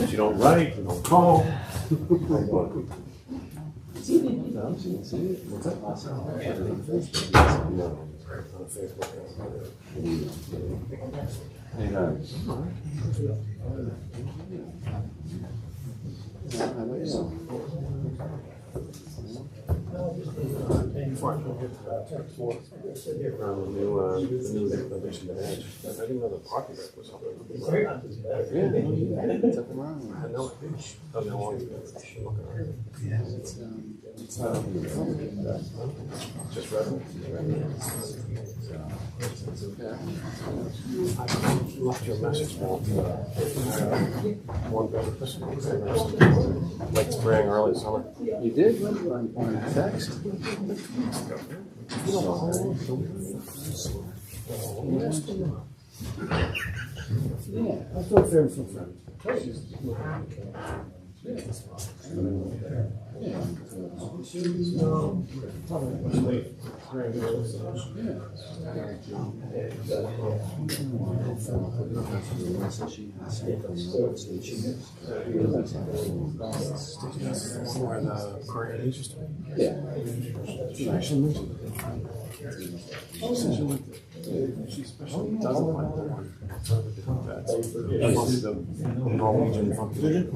You don't write, you don't call. Before I get to that, the new addition to Edge, I didn't know the parking deck was up. Yeah, I had no idea. How long you've been looking at it. Yeah, it's not open to the public. Just revenue. I left you a message about one better person. Like spring, early summer. You did? On text? Yeah, I feel fair from friends. Where the Korean interest? Yeah. She especially doesn't like the one. That's the Norwegian function.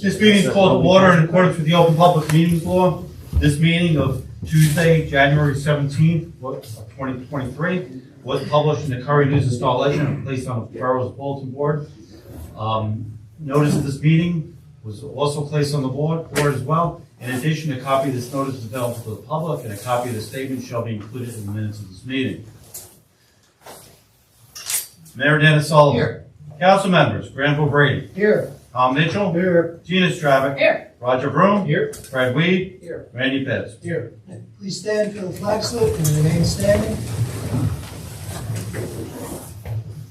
This meeting is called to order in accordance with the Open Public Meetings Law. This meeting of Tuesday, January 17th, 2023, was published in the Curry News and Star Legend and placed on the Borough's bulletin board. Notice of this meeting was also placed on the board as well. In addition, a copy of this notice is available to the public, and a copy of the statement shall be included in the minutes of this meeting. Mayor Dennis Sullivan. Here. Council members, Granville Brady. Here. Tom Mitchell. Here. Gina Stravic. Here. Roger Vroom. Here. Fred Weed. Here. Randy Pitts. Here. Please stand for the flag salute and remain standing.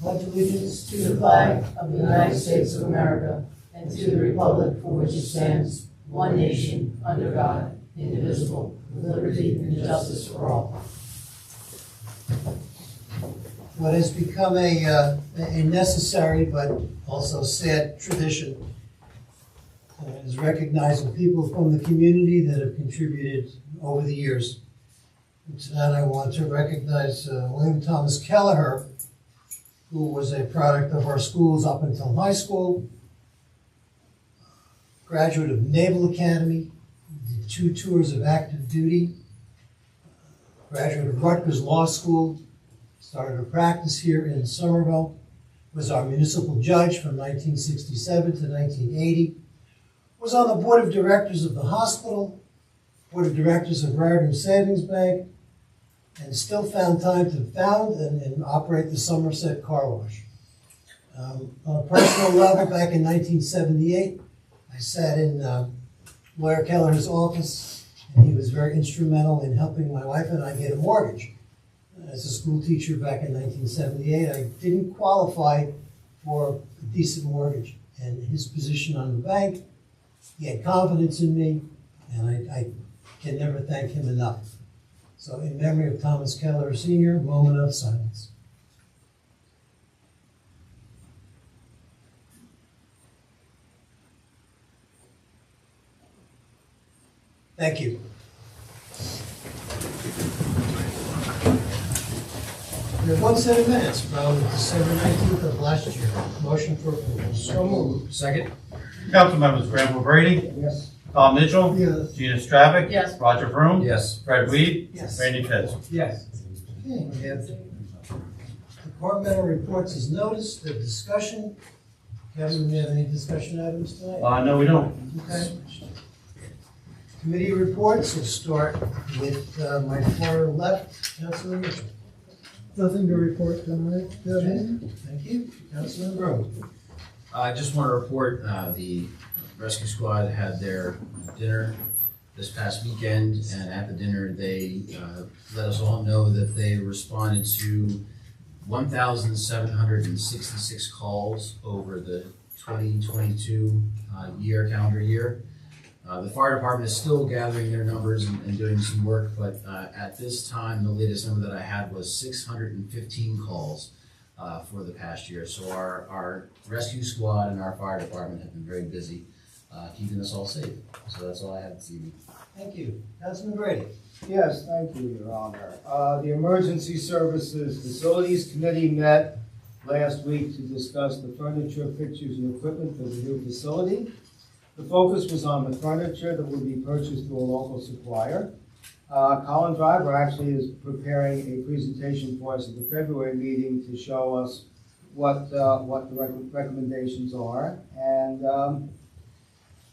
Pledge allegiance to the flag of the United States of America and to the republic for which it stands, one nation, under God, indivisible, with liberty and justice for all. What has become a necessary but also sad tradition is recognizing people from the community that have contributed over the years. And tonight I want to recognize William Thomas Kelleher, who was a product of our schools up until high school, graduate of Naval Academy, did 2 tours of active duty, graduate of Rutgers Law School, started a practice here in Somerville, was our municipal judge from 1967 to 1980, was on the board of directors of the hospital, board of directors of Raritan Savings Bank, and still found time to found and operate the Somerset Car Wash. On a personal level, back in 1978, I sat in Lawyer Keller's office, and he was very instrumental in helping my wife and I get a mortgage. As a school teacher back in 1978, I didn't qualify for a decent mortgage. And his position on the bank, he had confidence in me, and I can never thank him enough. So in memory of Thomas Keller Sr., moment of silence. Thank you. We have one set of minutes from December 19th of last year. Motion for approval. So moved. Second? Council members, Granville Brady. Yes. Tom Mitchell. Yes. Gina Stravic. Yes. Roger Vroom. Yes. Fred Weed. Yes. Randy Pitts. Yes. Okay, we have departmental reports as noticed, the discussion. Kevin, do we have any discussion items tonight? No, we don't. Okay. Committee reports, we'll start with my far left, Councilman Mitchell. Nothing to report tonight, Kevin. Thank you. Councilman Borough. I just want to report the rescue squad had their dinner this past weekend, and at the dinner they let us all know that they responded to 1,766 calls over the 2022 calendar year. The fire department is still gathering their numbers and doing some work, but at this time, the latest number that I had was 615 calls for the past year. So our rescue squad and our fire department have been very busy keeping us all safe. So that's all I have this evening. Thank you. Councilman Brady. Yes, thank you, Your Honor. The Emergency Services Facilities Committee met last week to discuss the furniture, fixtures, and equipment for the new facility. The focus was on the furniture that will be purchased through a local supplier. Colin Driver actually is preparing a presentation for us at the February meeting to show us what the recommendations are. And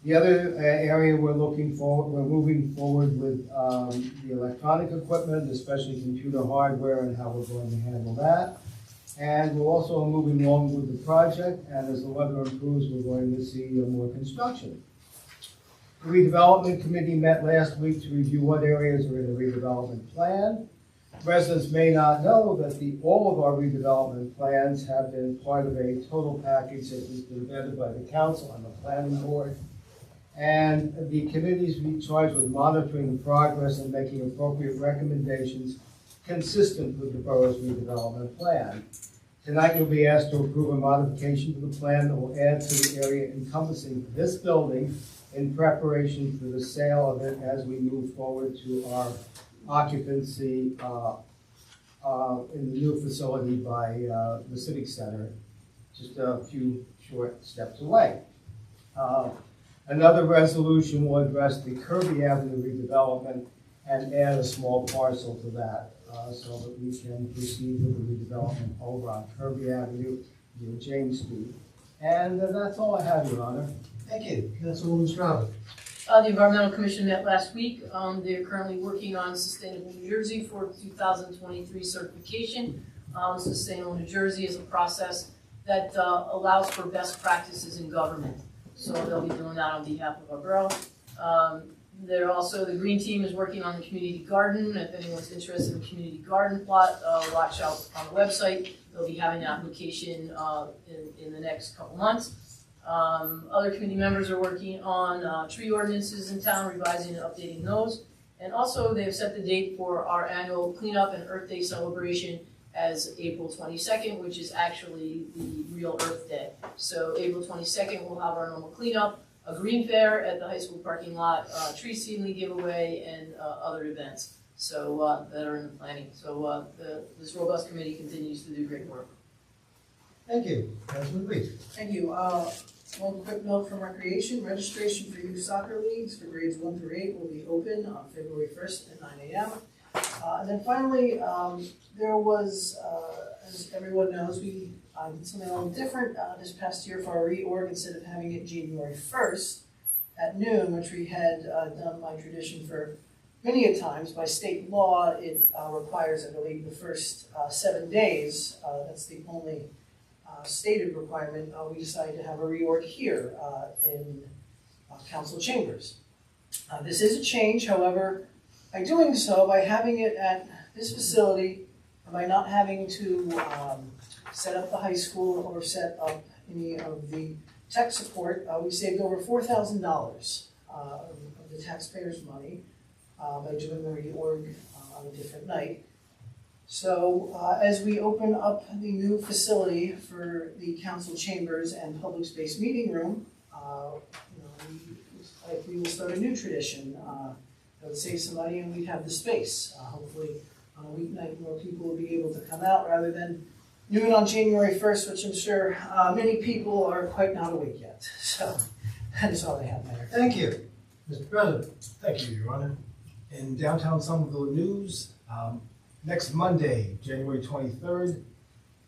the other area we're moving forward with the electronic equipment, especially computer hardware, and how we're going to handle that. And we're also moving along with the project, and as the weather improves, we're going to see more construction. The redevelopment committee met last week to review what areas are in the redevelopment plan. Residents may not know that all of our redevelopment plans have been part of a total package that has been vetted by the council and the planning board. And the committees be charged with monitoring the progress and making appropriate recommendations consistent with the borough's redevelopment plan. Tonight you'll be asked to approve a modification to the plan that will add to the area encompassing this building in preparation for the sale of it as we move forward to our occupancy in the new facility by the Civic Center, just a few short steps away. Another resolution will address the Kirby Avenue redevelopment and add a small parcel to that so that we can proceed with the redevelopment over on Kirby Avenue near James Street. And that's all I have, Your Honor. Thank you. Councilwoman Strauss. The Environmental Commission met last week. They're currently working on Sustainable New Jersey for 2023 certification. Sustainable New Jersey is a process that allows for best practices in government. So they'll be doing that on behalf of our borough. The Green Team is working on the community garden. If anyone's interested in the community garden plot, watch out on the website. They'll be having an application in the next couple months. Other committee members are working on tree ordinances in town, revising and updating those. And also they have set the date for our annual cleanup and Earth Day celebration as April 22nd, which is actually the real Earth Day. So April 22nd, we'll have our normal cleanup, a green fair at the high school parking lot, tree seedling giveaway, and other events that are in the planning. So this robust committee continues to do great work. Thank you. Councilman Reed. Thank you. One quick note from Recreation. Registration for youth soccer leagues for grades 1 through 8 will be open on February 1st at 9 a.m. And then finally, there was, as everyone knows, we did something a little different this past year for our reorg. Instead of having it January 1st at noon, which we had done by tradition for many a times, by state law, it requires, I believe, the first 7 days. That's the only stated requirement. We decided to have a reorg here in council chambers. This is a change, however, by doing so, by having it at this facility, and by not having to set up the high school or set up any of the tech support, we saved over $4,000 of the taxpayers' money by doing the reorg on a different night. So as we open up the new facility for the council chambers and public space meeting room, we will start a new tradition that would save some money, and we'd have the space. Hopefully on a weeknight more people will be able to come out rather than noon on January 1st, which I'm sure many people are quite not awake yet. So that is all I have, Mayor. Thank you. Mr. President. Thank you, Your Honor. In downtown Somerville news, next Monday, January 23rd,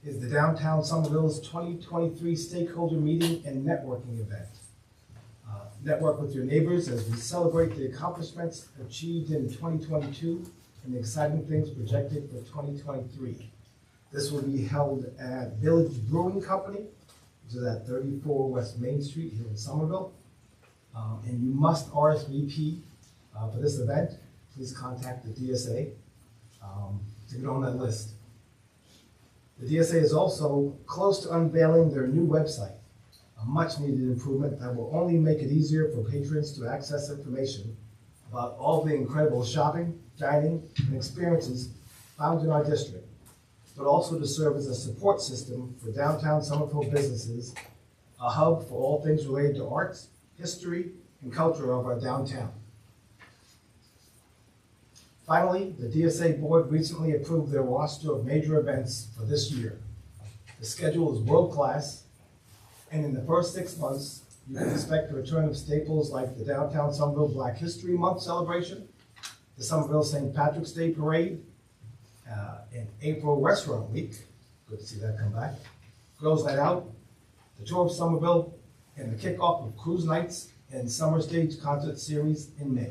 is the Downtown Somerville's 2023 Stakeholder Meeting and Networking Event. Network with your neighbors as we celebrate the accomplishments achieved in 2022 and the exciting things projected for 2023. This will be held at Village Brewing Company, which is at 34 West Main Street here in Somerville. And you must RSVP for this event. Please contact the DSA to get on that list. The DSA is also close to unveiling their new website. a much-needed improvement that will only make it easier for patrons to access information about all the incredible shopping, dining, and experiences found in our district, but also to serve as a support system for downtown Somerville businesses, a hub for all things related to arts, history, and culture of our downtown. Finally, the DSA board recently approved their roster of major events for this year. The schedule is world-class, and in the first 6 months, you can expect the return of staples like the Downtown Somerville Black History Month celebration, the Somerville St. Patrick's Day Parade, and April Restaurant Week, good to see that come back, Girls Night Out, the Tour of Somerville, and the kickoff of Cruise Nights and Summer Stage Concert Series in May.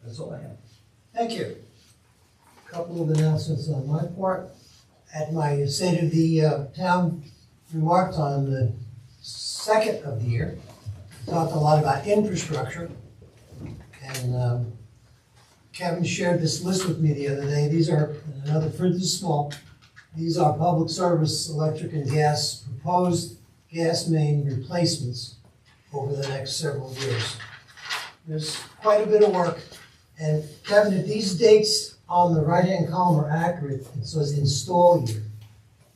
That's all I have. Thank you. A couple of announcements on my part. At my State of the Town remarks on the second of the year, I talked a lot about infrastructure, and Kevin shared this list with me the other day. These are, another print is small, these are public service, electric and gas, proposed gas main replacements over the next several years. There's quite a bit of work. And Kevin, if these dates on the right-hand column are accurate, it says install year.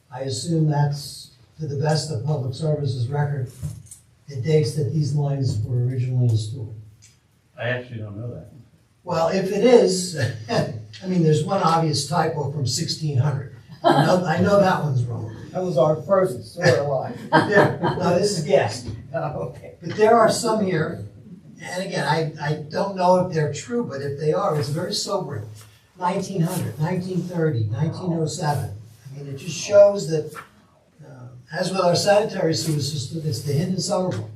I assume that's, to the best of public services record, the dates that these lines were originally installed. I actually don't know that. Well, if it is, I mean, there's one obvious typo from 1600. I know that one's wrong. That was our first sewer line. Yeah, no, this is gas. Okay. But there are some here, and again, I don't know if they're true, but if they are, it's very sobering. 1900, 1930, 1907. I mean, it just shows that, as with our sanitary sewer system, it's the hidden Somerville.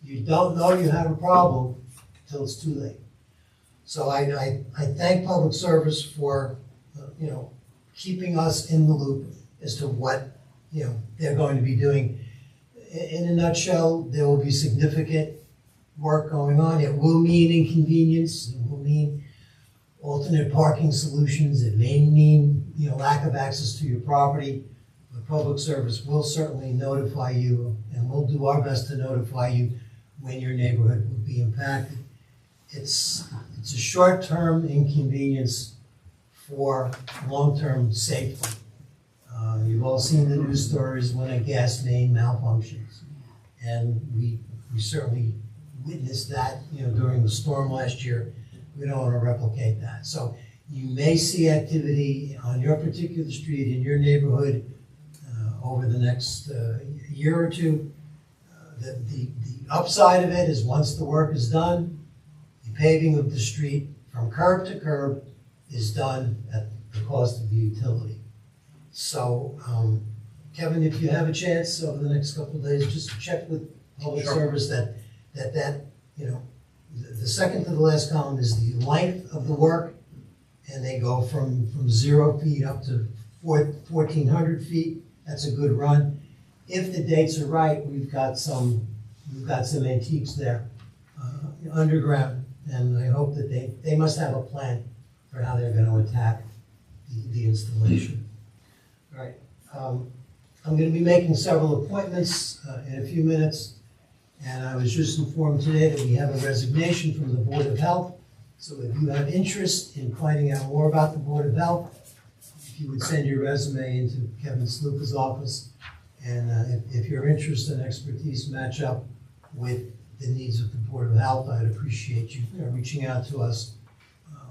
You don't know you have a problem until it's too late. So I thank public service for, keeping us in the loop as to what, they're going to be doing. In a nutshell, there will be significant work going on. It will mean inconvenience. It will mean alternate parking solutions. It may mean, lack of access to your property. But public service will certainly notify you, and we'll do our best to notify you when your neighborhood will be impacted. It's a short-term inconvenience for long-term safety. You've all seen the news stories when a gas main malfunctions. And we certainly witnessed that, during the storm last year. We don't want to replicate that. So you may see activity on your particular street in your neighborhood over the next year or two. The upside of it is once the work is done, the paving of the street from curb to curb is done at the cost of the utility. So, Kevin, if you have a chance over the next couple of days, just check with public service that the second to the last column is the length of the work, and they go from 0 feet up to 1,400 feet. That's a good run. If the dates are right, we've got some antiques there underground, and I hope that they must have a plan for how they're going to attack the installation. All right. I'm going to be making several appointments in a few minutes, and I was just informed today that we have a resignation from the Board of Health. So if you have interest in finding out more about the Board of Health, if you would send your resume into Kevin Sluka's office, and if your interest and expertise match up with the needs of the Board of Health, I'd appreciate you reaching out to us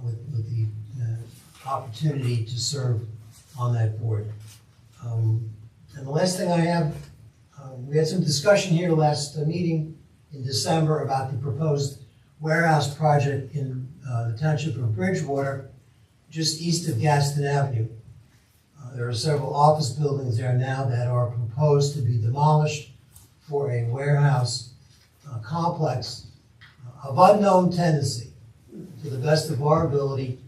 with the opportunity to serve on that board. And the last thing I have, we had some discussion here last meeting in December about the proposed warehouse project in the township of Bridgewater, just east of Gaston Avenue. There are several office buildings there now that are proposed to be demolished for a warehouse complex of unknown tenancy. To the best of our ability,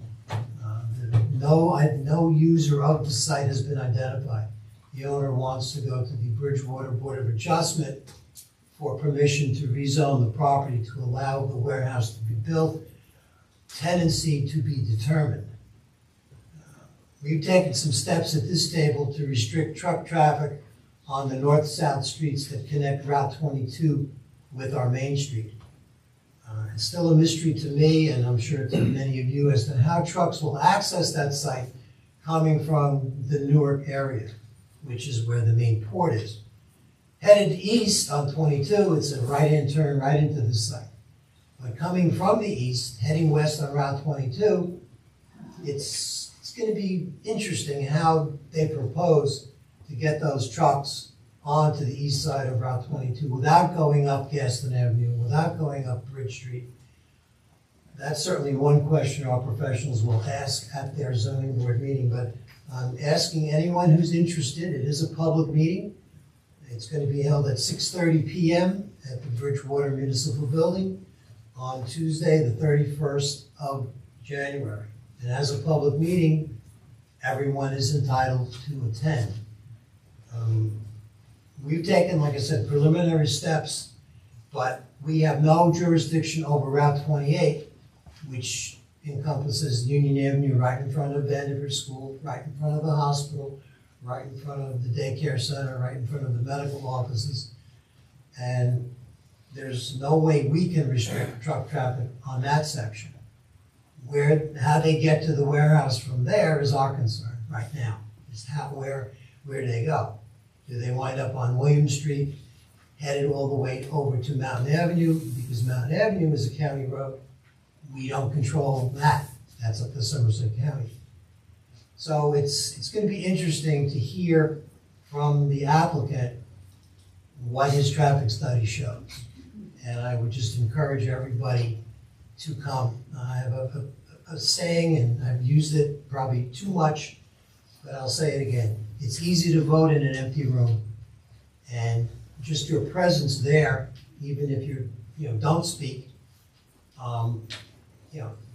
no user of the site has been identified. The owner wants to go to the Bridgewater Board of Adjustment for permission to rezone the property to allow the warehouse to be built, tenancy to be determined. We've taken some steps at this table to restrict truck traffic on the north-south streets that connect Route 22 with our main street. It's still a mystery to me, and I'm sure to many of you, as to how trucks will access that site coming from the Newark area, which is where the main port is. Headed east on 22, it's a right-hand turn right into the site. But coming from the east, heading west on Route 22, it's going to be interesting how they propose to get those trucks onto the east side of Route 22 without going up Gaston Avenue, without going up Bridge Street. That's certainly one question our professionals will ask at their zoning board meeting, but I'm asking anyone who's interested, it is a public meeting. It's going to be held at 6:30 p.m. at the Bridgewater Municipal Building on Tuesday, the 31st of January. And as a public meeting, everyone is entitled to attend. We've taken, like I said, preliminary steps, but we have no jurisdiction over Route 28, which encompasses Union Avenue right in front of Vanderbilt School, right in front of the hospital, right in front of the daycare center, right in front of the medical offices. And there's no way we can restrict truck traffic on that section. How they get to the warehouse from there is our concern right now, is where they go. Do they wind up on William Street, headed all the way over to Mountain Avenue? Because Mountain Avenue is a county road. We don't control that. That's up to Somerset County. So it's going to be interesting to hear from the applicant what his traffic study shows. And I would just encourage everybody to come. I have a saying, and I've used it probably too much, but I'll say it again. It's easy to vote in an empty room, and just your presence there, even if you don't speak,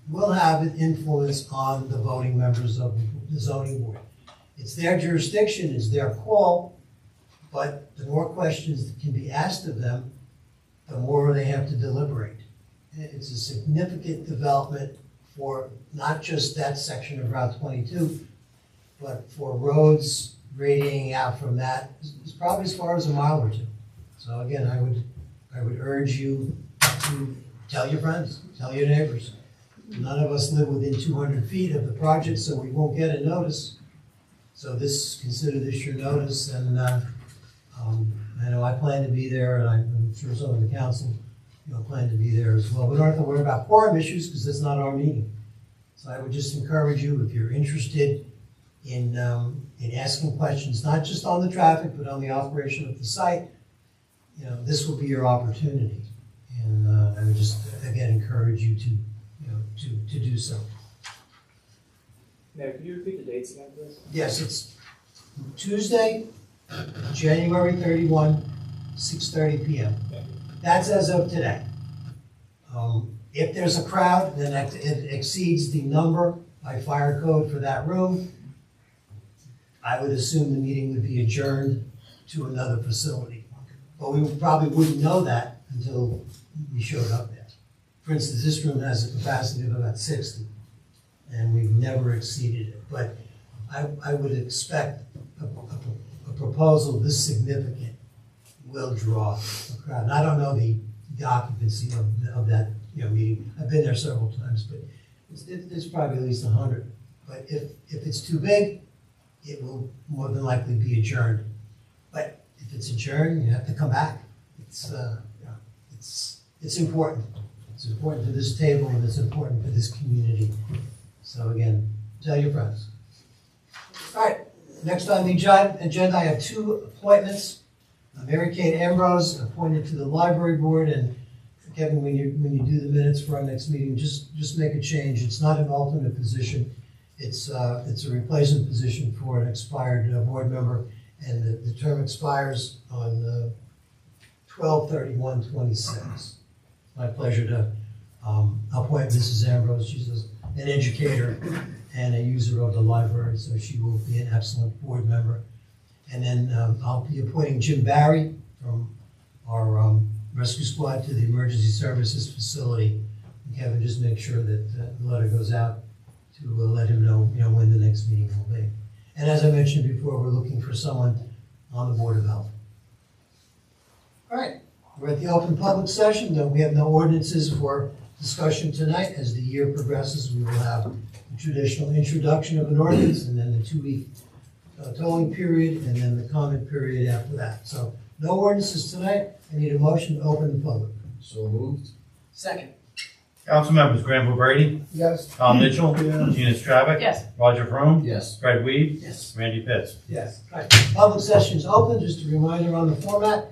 will have an influence on the voting members of the zoning board. It's their jurisdiction, it's their call, but the more questions that can be asked of them, the more they have to deliberate. It's a significant development for not just that section of Route 22, but for roads radiating out from that, it's probably as far as a mile or two. So again, I would urge you to tell your friends, tell your neighbors. None of us live within 200 feet of the project, so we won't get a notice. So consider this your notice, and I know I plan to be there, and I'm sure some of the council plan to be there as well. We don't have to worry about quorum issues because that's not our meeting. So I would just encourage you, if you're interested in asking questions, not just on the traffic, but on the operation of the site, this will be your opportunity. And I would just, again, encourage you to do so. Mayor, could you repeat the dates again, please? Yes, it's Tuesday, January 31, 6:30 p.m. That's as of today. If there's a crowd, then it exceeds the number by fire code for that room, I would assume the meeting would be adjourned to another facility. But we probably wouldn't know that until we showed up there. For instance, this room has a capacity of about 60, and we've never exceeded it. But I would expect a proposal this significant will draw a crowd. And I don't know the occupancy of that meeting. I've been there several times, but it's probably at least 100. But if it's too big, it will more than likely be adjourned. But if it's adjourned, you have to come back. It's important. It's important for this table, and it's important for this community. So again, tell your friends. All right, next on the agenda, I have two appointments. Mary Kate Ambrose appointed to the library board, and Kevin, when you do the minutes for our next meeting, just make a change. It's not an alternate position. It's a replacement position for an expired board member, and the term expires on 12/31/26. My pleasure to appoint Mrs. Ambrose. She's an educator and a user of the library, so she will be an excellent board member. And then I'll be appointing Jim Barry from our rescue squad to the emergency services facility. And Kevin, just make sure that the letter goes out to let him know, when the next meeting will be. And as I mentioned before, we're looking for someone on the Board of Health. All right, we're at the open public session, though we have no ordinances for discussion tonight. As the year progresses, we will have the traditional introduction of an ordinance, and then the 2-week tolling period, and then the comment period after that. So no ordinances tonight. I need a motion to open the public. So moved. Second. Council members Granville Brady, Yes. Tom Mitchell, Gina Stravic, Yes. Roger Vroom, Yes. Fred Weed, Yes. Randy Pitts. Yes. All right, public session is open. Just a reminder on the format.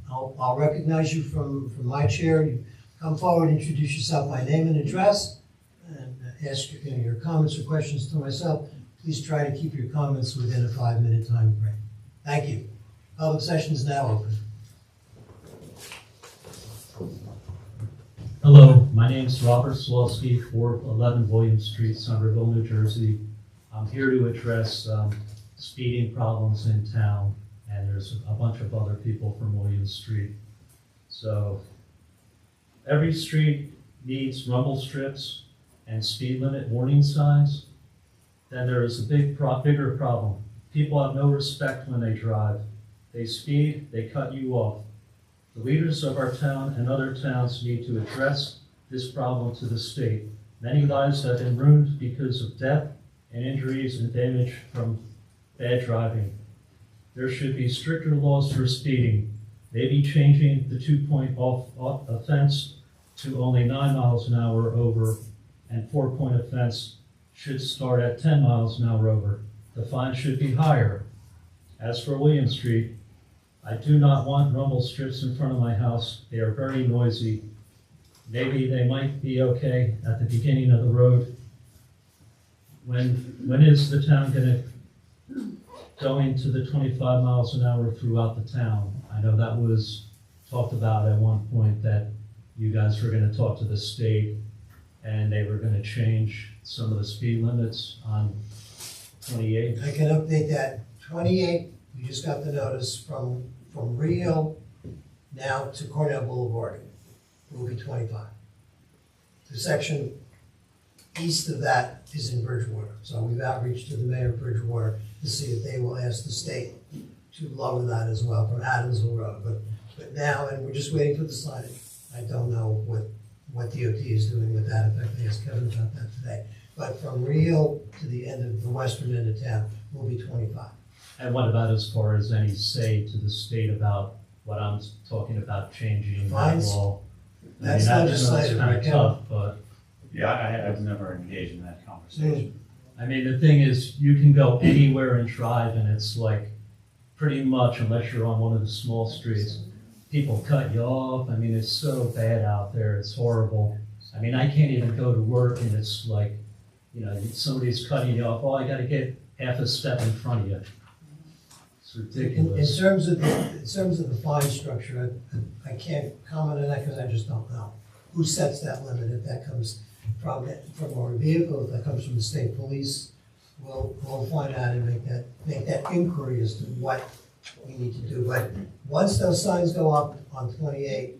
I'll recognize you from my chair. You come forward, introduce yourself by name and address, and ask your comments or questions to myself. Please try to keep your comments within a 5-minute time frame. Thank you. Public session is now open. Hello, my name is Robert Slawski, 411 William Street, Somerville, New Jersey. I'm here to address speeding problems in town, and there's a bunch of other people from William Street. So every street needs rumble strips and speed limit warning signs. Then there is a bigger problem. People have no respect when they drive. They speed, they cut you off. The leaders of our town and other towns need to address this problem to the state. Many lives have been ruined because of death and injuries and damage from bad driving. There should be stricter laws for speeding, maybe changing the 2-point off offense to only 9 miles an hour over, and 4-point offense should start at 10 miles an hour over. The fine should be higher. As for William Street, I do not want rumble strips in front of my house. They are very noisy. Maybe they might be okay at the beginning of the road. When is the town going to the 25 miles an hour throughout the town? I know that was talked about at one point, that you guys were going to talk to the state and they were going to change some of the speed limits on 28. I can update that. 28, we just got the notice from Rio now to Cornell Boulevard. It will be 25. The section east of that is in Bridgewater. So we've outreached to the mayor of Bridgewater to see if they will ask the state to lower that as well from Adamsville Road. But now, and we're just waiting for the signage. I don't know what DOT is doing with that. In fact, I asked Kevin about that today. But from Rio to the end of the western end of town will be 25. And what about as far as any say to the state about what I'm talking about changing that Fines? law? That's I mean, legislative, kind right, of Kevin? tough, but Yeah, I've never engaged in that conversation. I mean, the thing is, you can go anywhere and drive, and it's like pretty much, unless you're on one of the small streets, people cut you off. I mean, it's so bad out there. It's horrible. I mean, I can't even go to work, and it's like, you know, somebody's cutting you off. Oh, I got to get half a step in front of you. It's In ridiculous. terms of the fine structure, I can't comment on that because I just don't know. Who sets that limit? If that comes from our vehicle, if that comes from the state police, we'll find out and make that inquiry as to what we need to do. But once those signs go up on 28,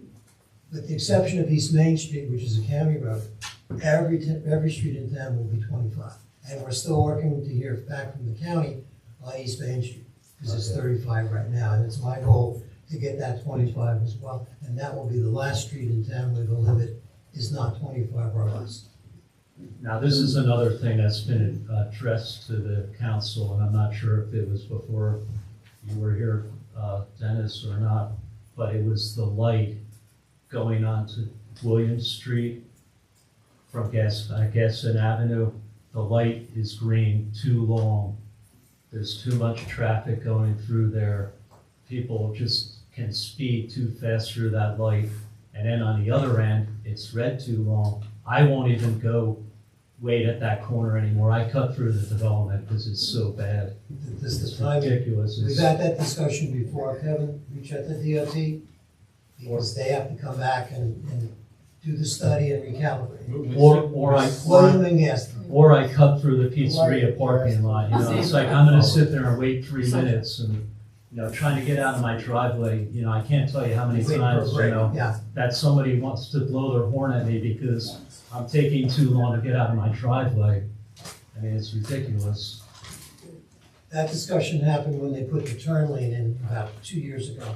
with the exception of East Main Street, which is a county road, every street in town will be 25. And we're still working to hear back from the county on East Main Street, because it's 35 right now. And it's my goal to get that 25 as well. And that will be the last street in town where the limit is not 25 or less. Now, this is another thing that's been addressed to the council, and I'm not sure if it was before you were here, Dennis, or not, but it was the light going onto William Street from Gaston Avenue. The light is green, too long. There's too much traffic going through there. People just can speed too fast through that light. And then on the other end, it's red too long. I won't even go wait at that corner anymore. I cut through the development because it's so bad. This It's is time. ridiculous. We've It's- had that discussion before, Kevin, reach out to DOT, because they have to come back and do the study and recalibrate. Or William and Gaston. Or I cut through the pizzeria parking lot, you know, it's like, I'm gonna sit there and wait 3 minutes and, you know, trying to get out of my driveway, you know, I can't tell you how many Wait for a times, you break, know, yeah. that somebody wants to blow their horn at me because I'm taking too long to get out of my driveway. I mean, it's ridiculous. That discussion happened when they put the turn lane in about 2 years ago,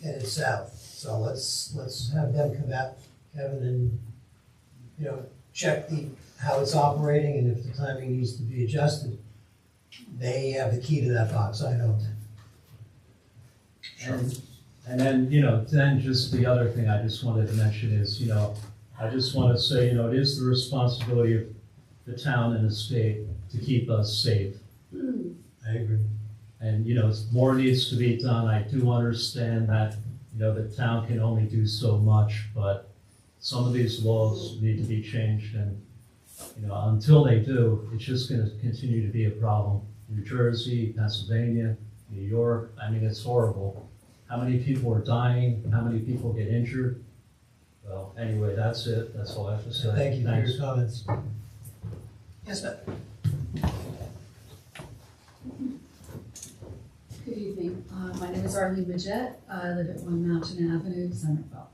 headed south. So let's have them come out, Kevin, and, check how it's operating, and if the timing needs to be adjusted. They have the key to that box, I don't. And then, then just the other thing I just wanted to mention is, I just want to say, it is the responsibility of the town and the state to keep us safe. I agree. And, more needs to be done. I do understand that, the town can only do so much, but some of these laws need to be changed, and, until they do, it's just going to continue to be a problem. New Jersey, Pennsylvania, New York, it's horrible. How many people are dying? How many people get injured? Well, anyway, that's it. That's all I have to say. Thank you for Thanks. your comments. Yes, ma'am. Good evening. My name is Arlene Majette. I live at 1 Mountain Avenue, Somerville.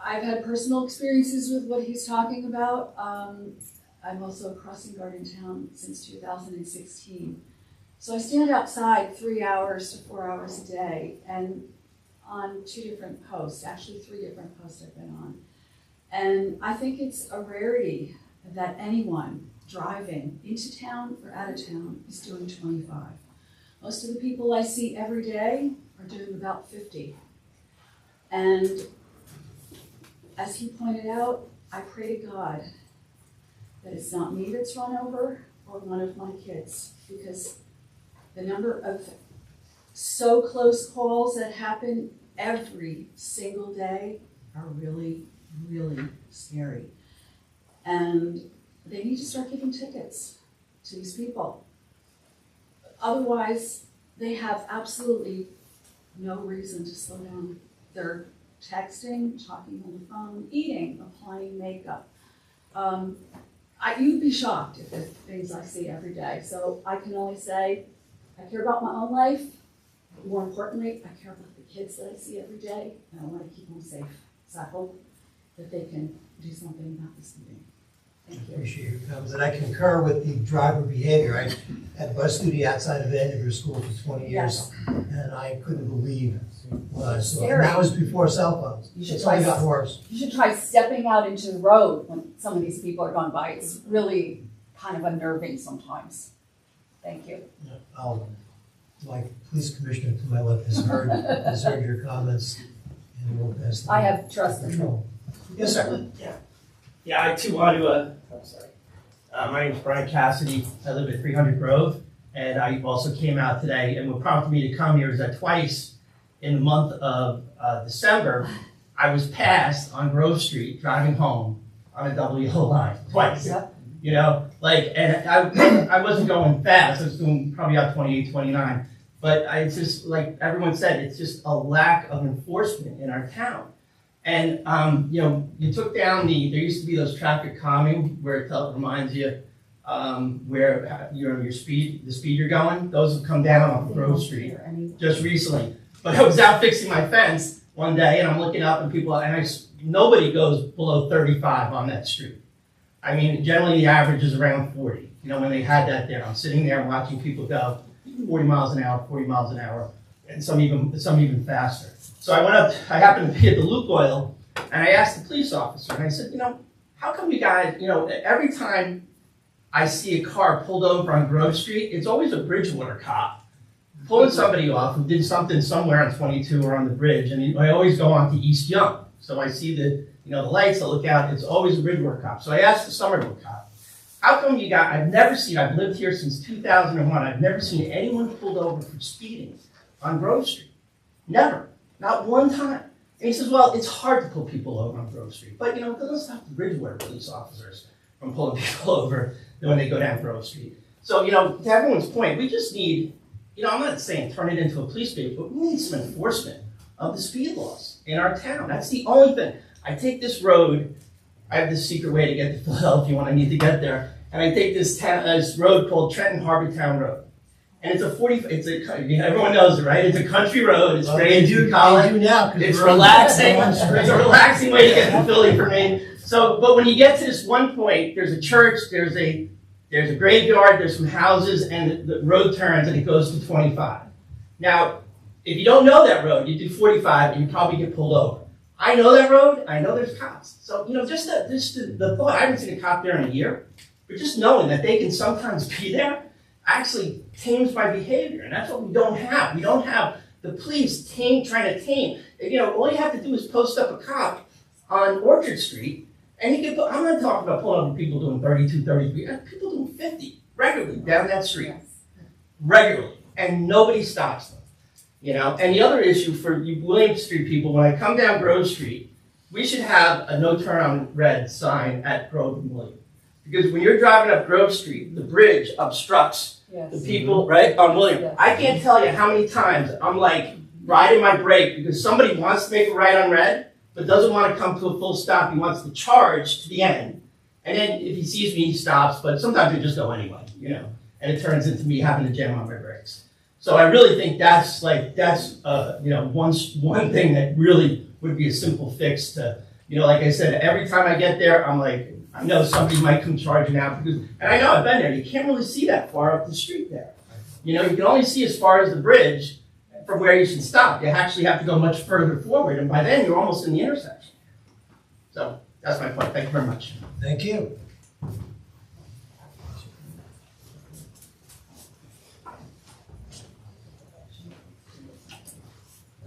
I've had personal experiences with what he's talking about. I'm also a crossing guard in town since 2016. So I stand outside 3 hours to 4 hours a day, and on 2 different posts, actually 3 different posts I've been on. And I think it's a rarity that anyone driving into town or out of town is doing 25. Most of the people I see every day are doing about 50. And as he pointed out, I pray to God that it's not me that's run over or one of my kids, because the number of so close calls that happen every single day are really, really scary. And they need to start giving tickets to these people. Otherwise, they have absolutely no reason to slow down. They're texting, talking on the phone, eating, applying makeup. You'd be shocked at the things I see every day. So I can only say, I care about my own life. But more importantly, I care about the kids that I see every day, and I want to keep them safe. So I hope that they can do something about this meeting. Thank you. Appreciate your comments, and I concur with the driver behavior. I had bus duty outside of Vanderbilt School for 20 years, and I couldn't believe what I saw. And that was before cell phones. It's only gotten worse. You should try stepping out into the road when some of these people are going by. It's really kind of unnerving sometimes. Thank you. My police commissioner to my left has heard your comments, and we'll pass them. I have trust in him. Yes, sir. Yeah, I too want to, I'm sorry. My name is Brian Cassidy. I live at 300 Grove, and I also came out today, and what prompted me to come here is that twice in the month of December, I was passed on Grove Street driving home on a double yellow line, twice. Yep. And I wasn't going fast. I was doing probably out 28, 29. But it's just, like everyone said, it's just a lack of enforcement in our town. And, you took down there used to be those traffic calming where it reminds you where the speed you're going. Those have come down on Grove Street just recently. But I was out fixing my fence one day, and I'm looking up, and nobody goes below 35 on that street. I mean, generally the average is around 40. When they had that there, I'm sitting there watching people go 40 miles an hour, and some even faster. So I went up, I happened to be at the Lukoil, and I asked the police officer, and I said, how come you guys, every time I see a car pulled over on Grove Street, it's always a Bridgewater cop pulling somebody off who did something somewhere on 22 or on the bridge, and I always go on to East Young. So I see the lights, I look out, it's always a Bridgewater cop. So I asked the Somerville cop, how come you got, I've lived here since 2001, I've never seen anyone pulled over for speeding on Grove Street. Never. Not one time. And he says, well, it's hard to pull people over on Grove Street. But, it doesn't stop the Bridgewater police officers from pulling people over when they go down Grove Street. So, to everyone's point, we just need, I'm not saying turn it into a police state, but we need some enforcement of the speed laws in our town. That's the only thing. I take this road, I have this secret way to get to Philadelphia when I need to get there, and I take this road called Trenton Harbor Town Road. And everyone knows it, right? It's a country road. It's great. It's relaxing. It's a relaxing way to get to Philly for me. So, but when you get to this one point, there's a church, there's a There's a graveyard, there's some houses, and the road turns and it goes to 25. Now, if you don't know that road, you do 45 and you probably get pulled over. I know that road, I know there's cops. So, just the thought, I haven't seen a cop there in a year, but just knowing that they can sometimes be there actually tames my behavior, and that's what we don't have. We don't have the police trying to tame. All you have to do is post up a cop on Orchard Street, and you can I'm not talking about pulling over people doing 32, 33, people doing 50 regularly down that street. Regularly, and nobody stops them. And the other issue for you William Street people, when I come down Grove Street, we should have a no turn on red sign at Grove and William. Because when you're driving up Grove Street, the bridge obstructs the people, right, on William. Yes. I can't tell you how many times I'm like riding my brake because somebody wants to make a right on red, but doesn't want to come to a full stop. He wants to charge to the end. And then if he sees me, he stops, but sometimes they just go anyway, and it turns into me having to jam on my brakes. So I really think that's one thing that really would be a simple fix to, like I said, every time I get there, I'm like, I know somebody might come charging out and I know I've been there, you can't really see that far up the street there. You can only see as far as the bridge from where you should stop. You actually have to go much further forward, and by then you're almost in the intersection. So that's my point. Thank you very much. Thank you.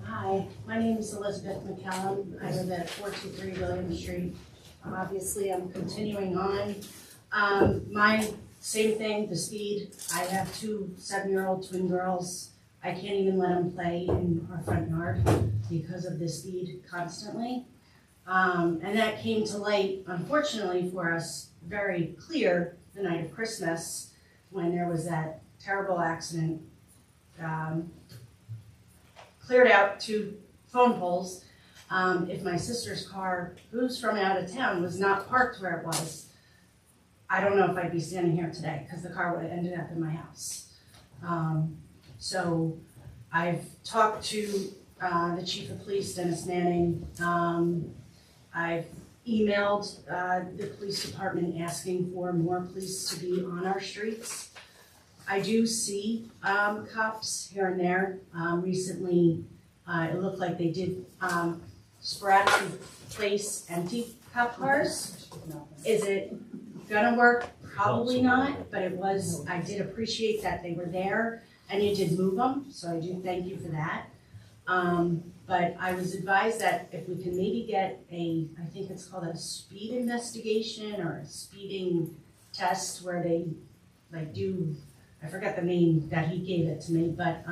Hi, my name is Elizabeth McCallum. I live at 423 William Street. Obviously, I'm continuing on. My same thing, the speed. I have 2 7-year-old twin girls. I can't even let them play in our front yard because of the speed constantly. And that came to light, unfortunately for us, very clear the night of Christmas when there was that terrible accident. Cleared out 2 phone poles. If my sister's car, who's from out of town, was not parked where it was, I don't know if I'd be standing here today because the car would have ended up in my house. So I've talked to the chief of police, Dennis Manning. I've emailed the police department asking for more police to be on our streets. I do see cops here and there. Recently, it looked like they did sporadically place empty cop cars. Is it gonna work? Probably not, but I did appreciate that they were there and you did move them, so I do thank you for that. But I was advised that if we can maybe get I think it's called a speed investigation or a speeding test where they do, I forgot the name that he gave it to me, but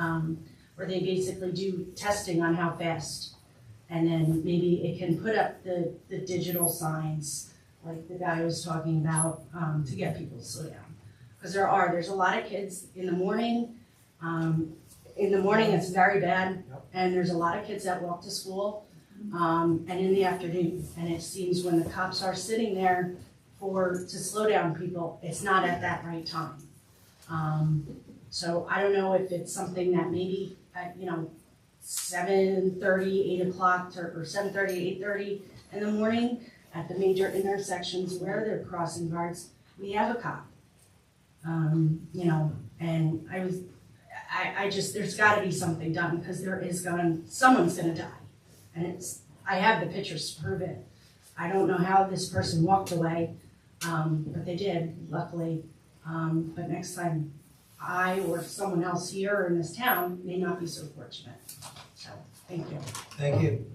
where they basically do testing on how fast. And then maybe it can put up the digital signs like the guy was talking about to get people to slow down. Because there's a lot of kids in the morning. In the morning it's very bad, and there's a lot of kids that walk to school, and in the afternoon. And it seems when the cops are sitting there to slow down people, it's not at that right time. So I don't know if it's something that maybe, 7:30, 8 o'clock, or 7:30, 8:30 in the morning at the major intersections where there are crossing guards, we have a cop. And I just, there's gotta be something done because someone's gonna die. And I have the pictures to prove it. I don't know how this person walked away, but they did, luckily. But next time, I or someone else here in this town may not be so fortunate. So, thank you. Thank you.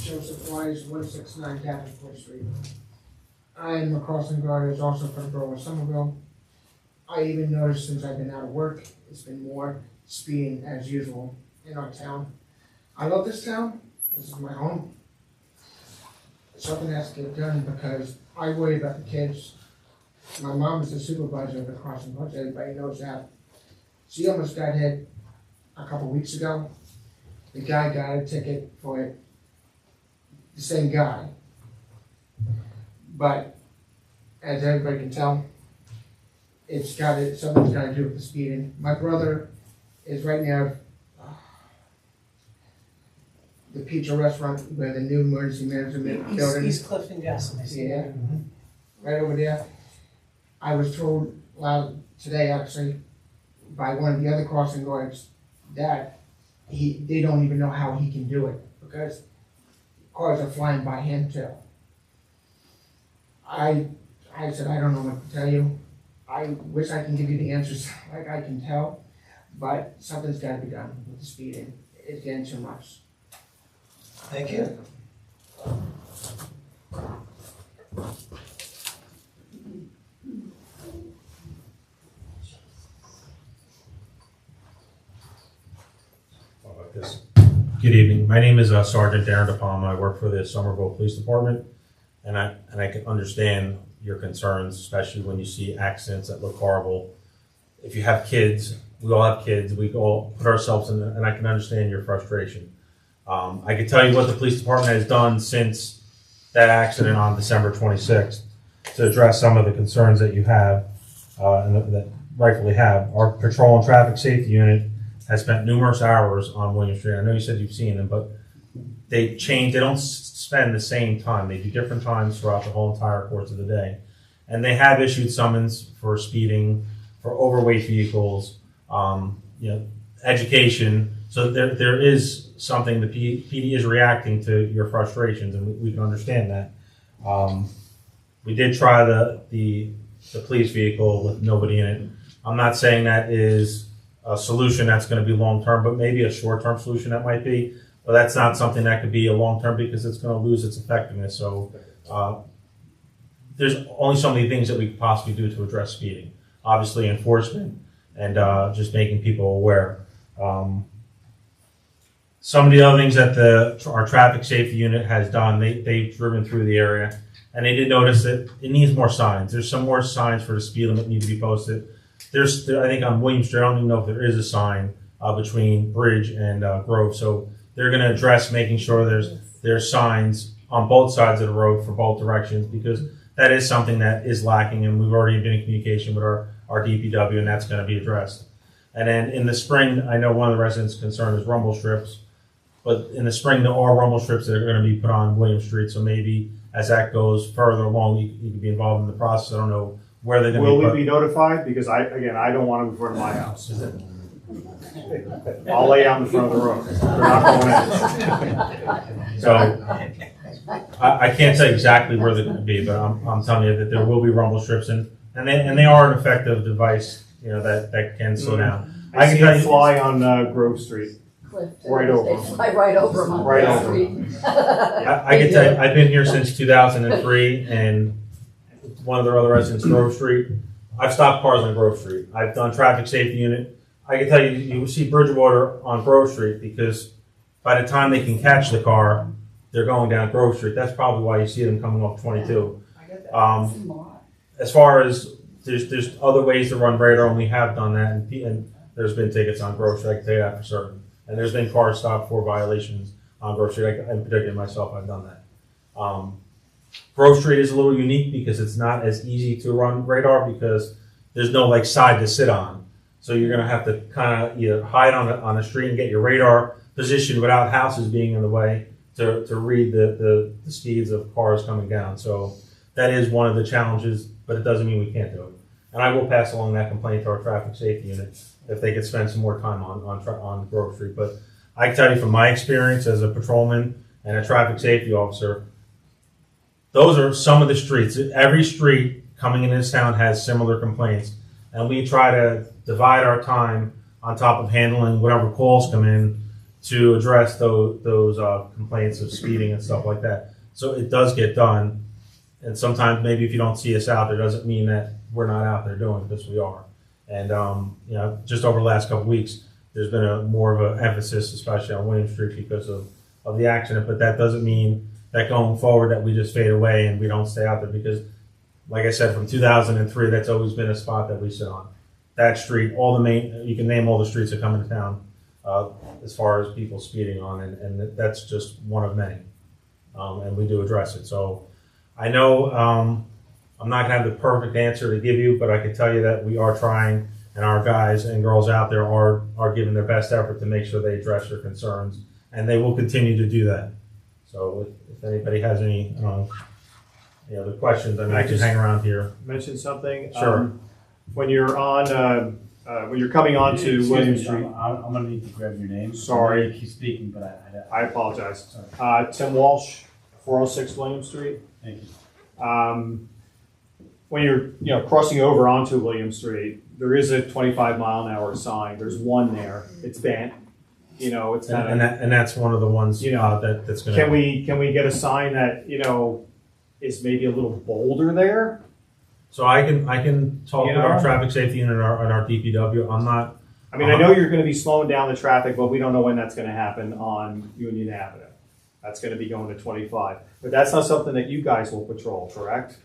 Joseph Wise, 169 Davenport Street. I'm a crossing guard, is also from the Borough of Somerville. I even noticed since I've been out of work, it's been more speeding as usual in our town. I love this town, this is my home. Something has to get done because I worry about the kids. My mom is the supervisor of the crossing guards, everybody knows that. She almost got hit a couple weeks ago. The guy got a ticket for it, the same guy. But as everybody can tell, something's got to do with the speeding. My brother is right now the pizza restaurant where the new emergency management building. East Clifton Gas. I see. Yeah, right over there. I was told today actually by one of the other crossing guards that they don't even know how he can do it because cars are flying by him too. I said, I don't know what to tell you. I wish I can give you the answers like I can tell, but something's got to be done with the speeding. It's getting too much. Thank you. Good evening. My name is Sergeant Darren DePalma. I work for the Somerville Police Department, and I can understand your concerns, especially when you see accidents that look horrible. If you have kids, we all have kids. We all put ourselves in, and I can understand your frustration. I can tell you what the police department has done since that accident on December 26th to address some of the concerns that you have and that rightfully have. Our patrol and traffic safety unit has spent numerous hours on William Street. I know you said you've seen them, but they change. They don't spend the same time. They do different times throughout the whole entire course of the day. And they have issued summons for speeding, for overweight vehicles, education. So there is something, the PD is reacting to your frustrations, and we can understand that. We did try the police vehicle with nobody in it. I'm not saying that is a solution that's going to be long-term, but maybe a short-term solution that might be. But that's not something that could be a long-term because it's going to lose its effectiveness. So there's only so many things that we could possibly do to address speeding. Obviously enforcement and just making people aware. Some of the other things that our traffic safety unit has done, they've driven through the area, and they did notice that it needs more signs. There's some more signs for the speed limit need to be posted. I think on William Street, I don't even know if there is a sign between Bridge and Grove. So they're going to address making sure there's signs on both sides of the road for both directions, because that is something that is lacking, and we've already been in communication with our DPW, and that's going to be addressed. And then in the spring, I know one of the residents' concern is rumble strips, but in the spring there are rumble strips that are going to be put on William Street. So maybe as that goes further along, you can be involved in the process. I don't know where they're going to be put. Will we be notified? Because I don't want them in front of my house. I'll lay out in front of the road. They're not going in. So I can't say exactly where they're going to be, but I'm telling you that there will be rumble strips, and they are an effective device, that can slow down. I can tell you, fly on Grove Street. Right over. They fly right over them on Right the over. street. I can tell you, I've been here since 2003, and one of the other residents, Grove Street. I've stopped cars on Grove Street. I've done traffic safety unit. I can tell you, you see Bridgewater on Grove Street because by the time they can catch the car, they're going down Grove Street. That's probably why you see them coming off 22. As far as there's other ways to run radar, and we have done that, and there's been tickets on Grove Street. I can tell you that for certain. And there's been cars stopped for violations on Grove Street. In particular, myself, I've done that. Grove Street is a little unique because it's not as easy to run radar because there's no side to sit on. So you're going to have to kind of either hide on the street and get your radar positioned without houses being in the way to read the speeds of cars coming down. So that is one of the challenges, but it doesn't mean we can't do it. And I will pass along that complaint to our traffic safety unit if they could spend some more time on Grove Street. But I can tell you from my experience as a patrolman and a traffic safety officer, those are some of the streets. Every street coming into this town has similar complaints. And we try to divide our time on top of handling whatever calls come in to address those complaints of speeding and stuff like that. So it does get done. And sometimes maybe if you don't see us out there, doesn't mean that we're not out there doing it, because we are. And just over the last couple of weeks, there's been more of an emphasis, especially on William Street, because of the accident. But that doesn't mean that going forward that we just fade away and we don't stay out there, because like I said, from 2003, that's always been a spot that we sit on. That street, you can name all the streets that come into town as far as people speeding on, and that's just one of many. And we do address it. So I know I'm not going to have the perfect answer to give you, but I can tell you that we are trying, and our guys and girls out there are giving their best effort to make sure they address your concerns and they will continue to do that. So if anybody has any other questions, I mean, I can hang around here. Mention something. Sure. When you're on, when you're coming on to William Street. I'm gonna need to grab your name. Sorry. Keep speaking, but I apologize. Tim Walsh, 406 William Street. Thank you. When you're crossing over onto William Street, there is a 25-mile-an-hour sign. There's one there. It's bent. It's kind of. And that's one of the ones that's going to. Can we get a sign that is maybe a little bolder there? So I can talk with our traffic safety unit and our DPW. I'm not. I mean, I know you're going to be slowing down the traffic, but we don't know when that's going to happen on Union Avenue. That's going to be going to 25. But that's not something that you guys will patrol, correct?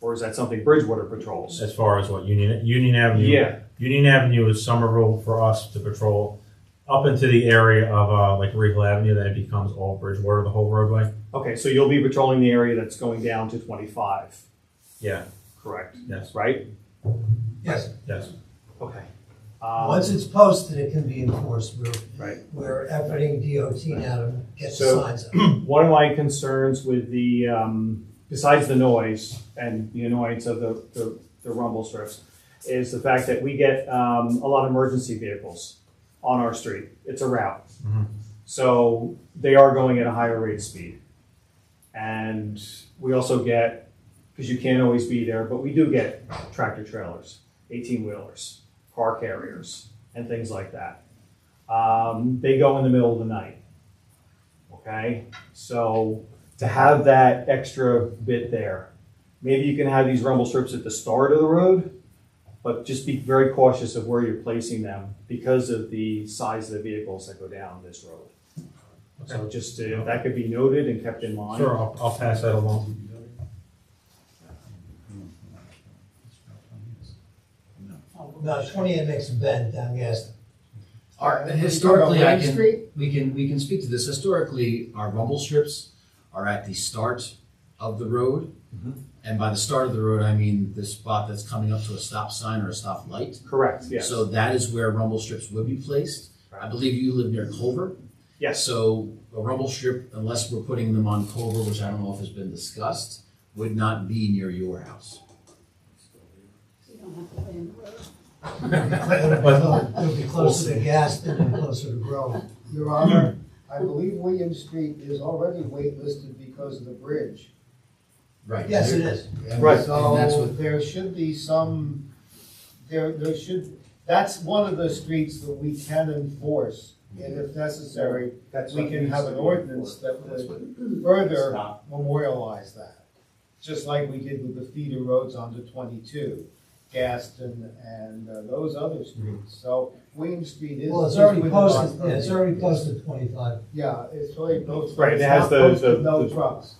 Or is that something Bridgewater patrols? As far as what, Union Avenue? Yeah. Union Avenue is Somerville for us to patrol up into the area of like Regal Avenue, then it becomes all Bridgewater, the whole roadway. Okay, so you'll be patrolling the area that's going down to 25. Yeah. Correct. Yes. Right? Yes. Yes. Okay. Once it's posted, it can be enforced. Right. We're efforting DOT now to get the So, signs up. one of my concerns with the, besides the noise and the annoyance of the rumble strips, is the fact that we get a lot of emergency vehicles on our street. It's a route. Mhm. So they are going at a higher rate of speed. And we also get, because you can't always be there, but we do get tractor trailers, 18-wheelers, car carriers, and things like that. They go in the middle of the night. Okay? So to have that extra bit there, maybe you can have these rumble strips at the start of the road, but just be very cautious of where you're placing them because of the size of the vehicles that go down this road. Okay. So just that could be noted and kept in mind. Sure, I'll pass that along. No, 28 makes a bend down Gaston. Historically, Main Street? we can speak to this. Historically, our rumble strips are at the start of the road. And by the start of the road, I mean the spot that's coming up to a stop sign or a stop light. Correct, yes. So that is where rumble strips would be placed. I believe you live near Culver. Yes. So a rumble strip, unless we're putting them on Culver, which I don't know if has been discussed, would not be near your house. So you don't have to lay in the road. It'll be closer to Gaston and closer to Grove. Your Honor, I believe William Street is already waitlisted because of the bridge. Right. Yes, it is. Right. So And that's what- there should be some, there should, that's one of the streets that we can enforce. And if necessary, we can have an ordinance that would further memorialize that. Just like we did with the feeder roads onto 22, Gaston and those other streets. So William Street is. Well, it's already within posted, our yeah, it's already posted 25. Yeah, it's already posted. Right, it It's has not the- posted, no the- trucks.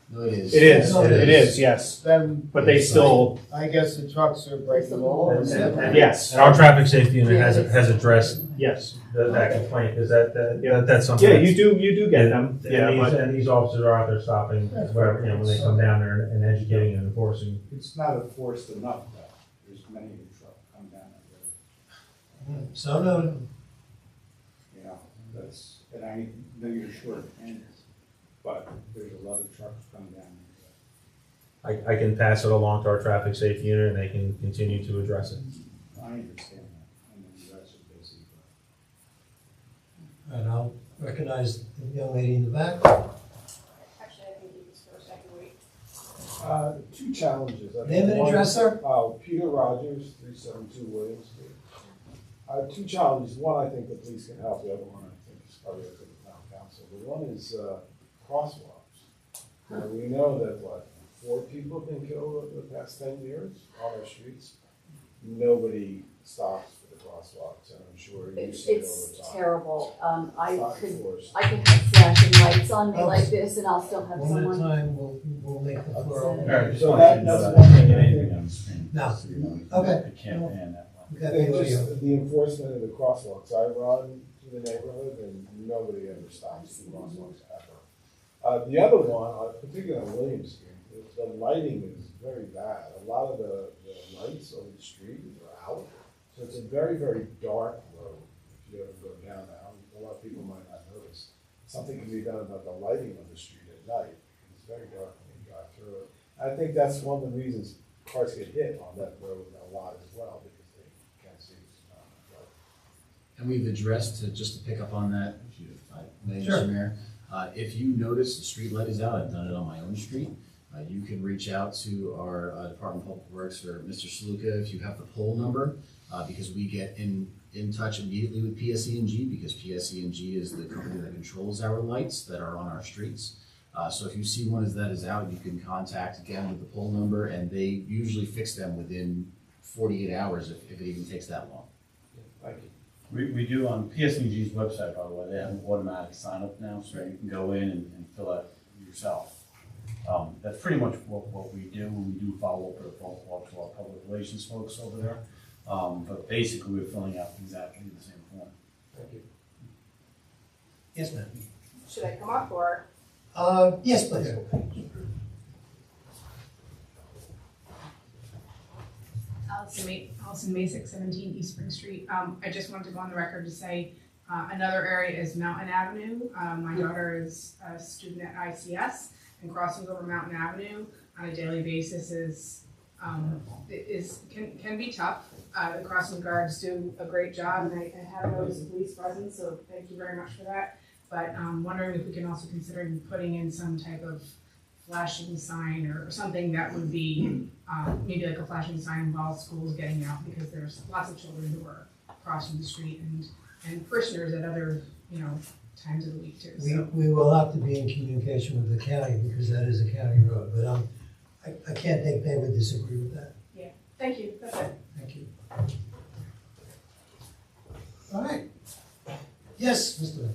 No, it is. It is, Yeah, it is, yes. Then, But they still, I guess the trucks are breaking laws. yes, And our traffic safety unit has addressed yes. that complaint, is that's something. Yeah, that's- you do get them. And Yeah, these, but and these officers are out there stopping, wherever, when they come down there and educating and enforcing. It's not enforced enough, though. There's many who come down that road. So noted. You know, and I know you're short-handed, but there's a lot of trucks coming down there. I can pass it along to our traffic safety unit and they can continue to address it. I understand that, and then you guys are busy, but. And I'll recognize the young lady in the back. Actually, I think he was first, I can wait. Two challenges. Name and address, sir? Peter Rogers, 372 Williams Street. Two challenges. One, I think the police can help. The other one, I think, is probably up to the town council. The one is crosswalks. We know that, 4 people have been killed over the past 10 years on our streets. Nobody stops for the crosswalks, and I'm sure you see it all the time. It's terrible. I Not could enforced. have flashing lights on me like this and I'll still have One at a someone. time, we'll make the floor open. All right, just So want you to know that's that I one can't thing get I anything think- on the screen. No. So you know, Okay. I can't pan that one. We got And video. just the enforcement of the crosswalks. I run through the neighborhood and nobody ever stops the crosswalks ever. The other one, particularly on William Street, the lighting is very bad. A lot of the lights on the street are out. So it's a very, very dark road if you ever go down there. A lot of people might not notice. something can be done about the lighting of the street at night. It's very dark when you drive through it. I think that's one of the reasons cars get hit on that road a lot as well, because they can't see. And we've addressed, just to pick up on that, if I may, Sure. Mr. Mayor, if you notice the street light is out, I've done it on my own street, you can reach out to our Department of Public Works or Mr. Saluka if you have the poll number, because we get in touch immediately with PSE&G, because PSE&G is the company that controls our lights that are on our streets. So if you see one that is out, you can contact again with the poll number, and they usually fix them within 48 hours if it even takes that long. Thank you. We do on PSEG's website, by the way, they have an automatic sign up now, so you can go in and fill out yourself. That's pretty much what we do. We do follow up with a phone call to our public relations folks over there. But basically, we're filling out exactly the same form. Thank you. Yes, ma'am. Should I come up or? Yes, please. Allison Masick, 17 East Spring Street. I just wanted to go on the record to say another area is Mountain Avenue. My daughter is a student at ICS, and crossing over Mountain Avenue on a daily basis can be tough. The crossing guards do a great job, and I have noticed police presence, so thank you very much for that. But wondering if we can also consider putting in some type of flashing sign or something that would be maybe like a flashing sign while school's getting out, because there's lots of children who are crossing the street and parishioners at other, times of the week too. So. We will have to be in communication with the county, because that is a county road, but I can't think they would disagree with that. Yeah, thank you, that's it. Thank you. All right. Yes, Mr.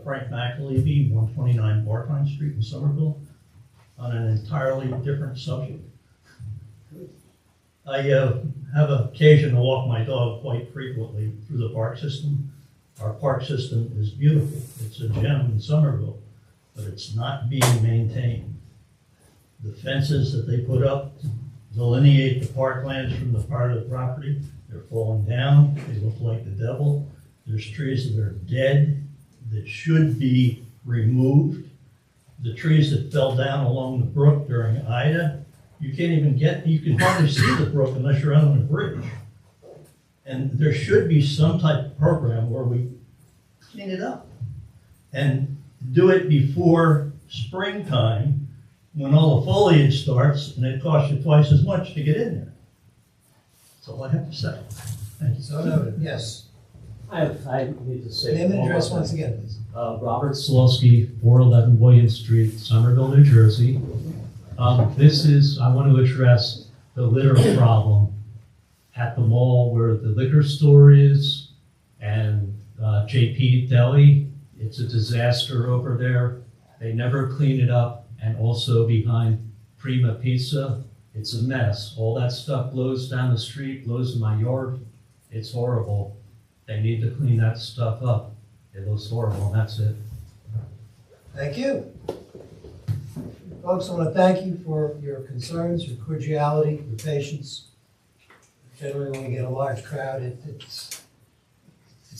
Frank McAlevey, 129 Bartine Street in Somerville, on an entirely different subject. I have an occasion to walk my dog quite frequently through the park system. Our park system is beautiful. It's a gem in Somerville, but it's not being maintained. The fences that they put up to delineate the parklands from the part of the property, they're falling down. They look like the devil. There's trees that are dead that should be removed. The trees that fell down along the brook during Ida, you can hardly see the brook unless you're on a bridge. And there should be some type of program where we clean it up and do it before springtime, when all the foliage starts, and it costs you twice as much to get in there. That's all I have to say. Thank you. So noted, yes. I need to say. Name and address once again, please. Robert Slosky, 411 William Street, Somerville, New Jersey. I want to address the litter problem at the mall where the liquor store is and JP Deli. It's a disaster over there. They never clean it up. And also behind Prima Pizza, it's a mess. All that stuff blows down the street, blows in my yard. It's horrible. They need to clean that stuff up. It looks horrible, and that's it. Thank you. Folks, I want to thank you for your concerns, your cordiality, your patience. Generally, when we get a large crowd, it's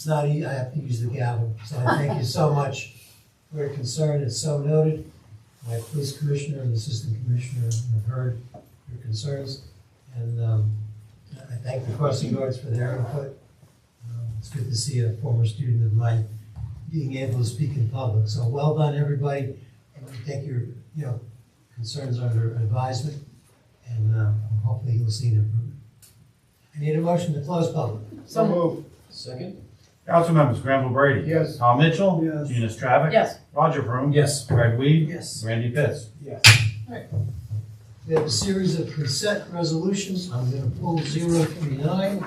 not easy. I have to use the gavel. So I thank you so much for your concern. It's so noted. My police commissioner and assistant commissioner have heard your concerns. And I thank the crossing guards for their input. It's good to see a former student of mine being able to speak in public. So well done, everybody. And we take your concerns under advisement, and hopefully you'll see an improvement. I need a motion to close public. So moved. Second? Council members, Granville Brady. Yes. Tom Mitchell. Yes. Gina Stravic. Yes. Roger Vroom. Yes. Greg Weed. Yes. Randy Pitts. Yes. We have a series of consent resolutions. I'm going to pull 039.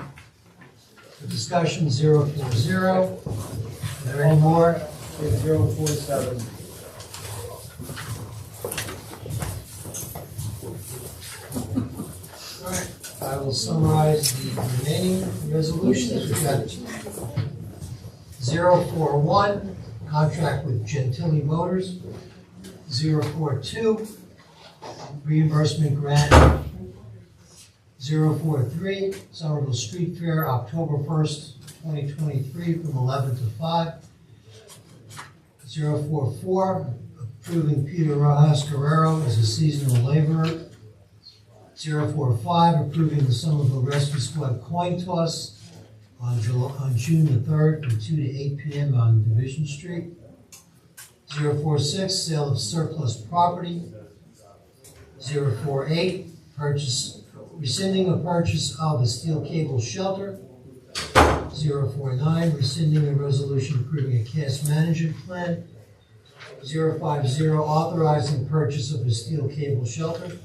For discussion 040. Are there any more? 047. All right. I will summarize the remaining resolutions. We've got 041, contract with Gentili Motors. 042, reimbursement grant. 043, Somerville Street Fair, October 1st, 2023, from 11 to 5. 044, approving Peter Rojas Guerrero as a seasonal laborer. 045, approving the Somerville Rescue Squad coin toss on June the 3rd from 2 to 8 p.m. on Division Street. 046, sale of surplus property. 048, rescinding a purchase of a steel cable shelter. 049, rescinding a resolution approving a cash management plan. 050, authorizing purchase of a steel cable shelter.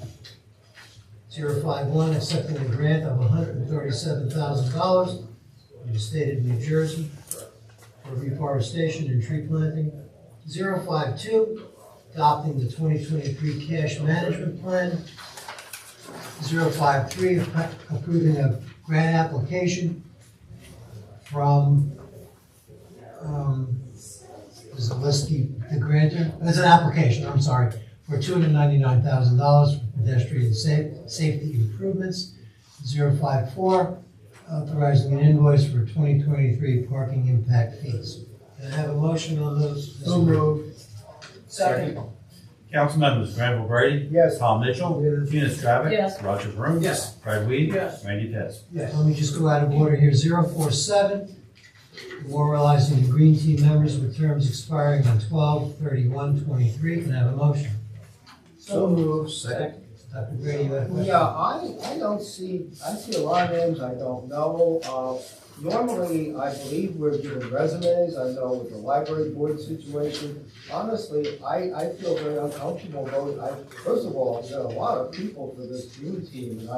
051, accepting a grant of $137,000 from the state of New Jersey for reforestation and tree planting. 052, adopting the 2023 cash management plan. 053, approving a grant application from, the grantor, it's an application, I'm sorry, for $299,000 for pedestrian safety improvements. 054, authorizing an invoice for 2023 parking impact fees. Can I have a motion on those? So moved. Second. Council members, Granville Brady. Yes. Tom Mitchell. Yes. Tina Stravic. Yes. Roger Vroom. Yes. Fred Weed. Yes. Randy Pitts. Yeah, let me just go out of order here. 047, memorializing the Green Team members with terms expiring on 12/31/23. Can I have a motion? So moved. Second. Dr. Brady, you had a question? Yeah, I don't see, I see a lot of names I don't know. Normally, I believe we're given resumes. I know with the library board situation. Honestly, I feel very uncomfortable voting. First of all, there are a lot of people for this Green Team, and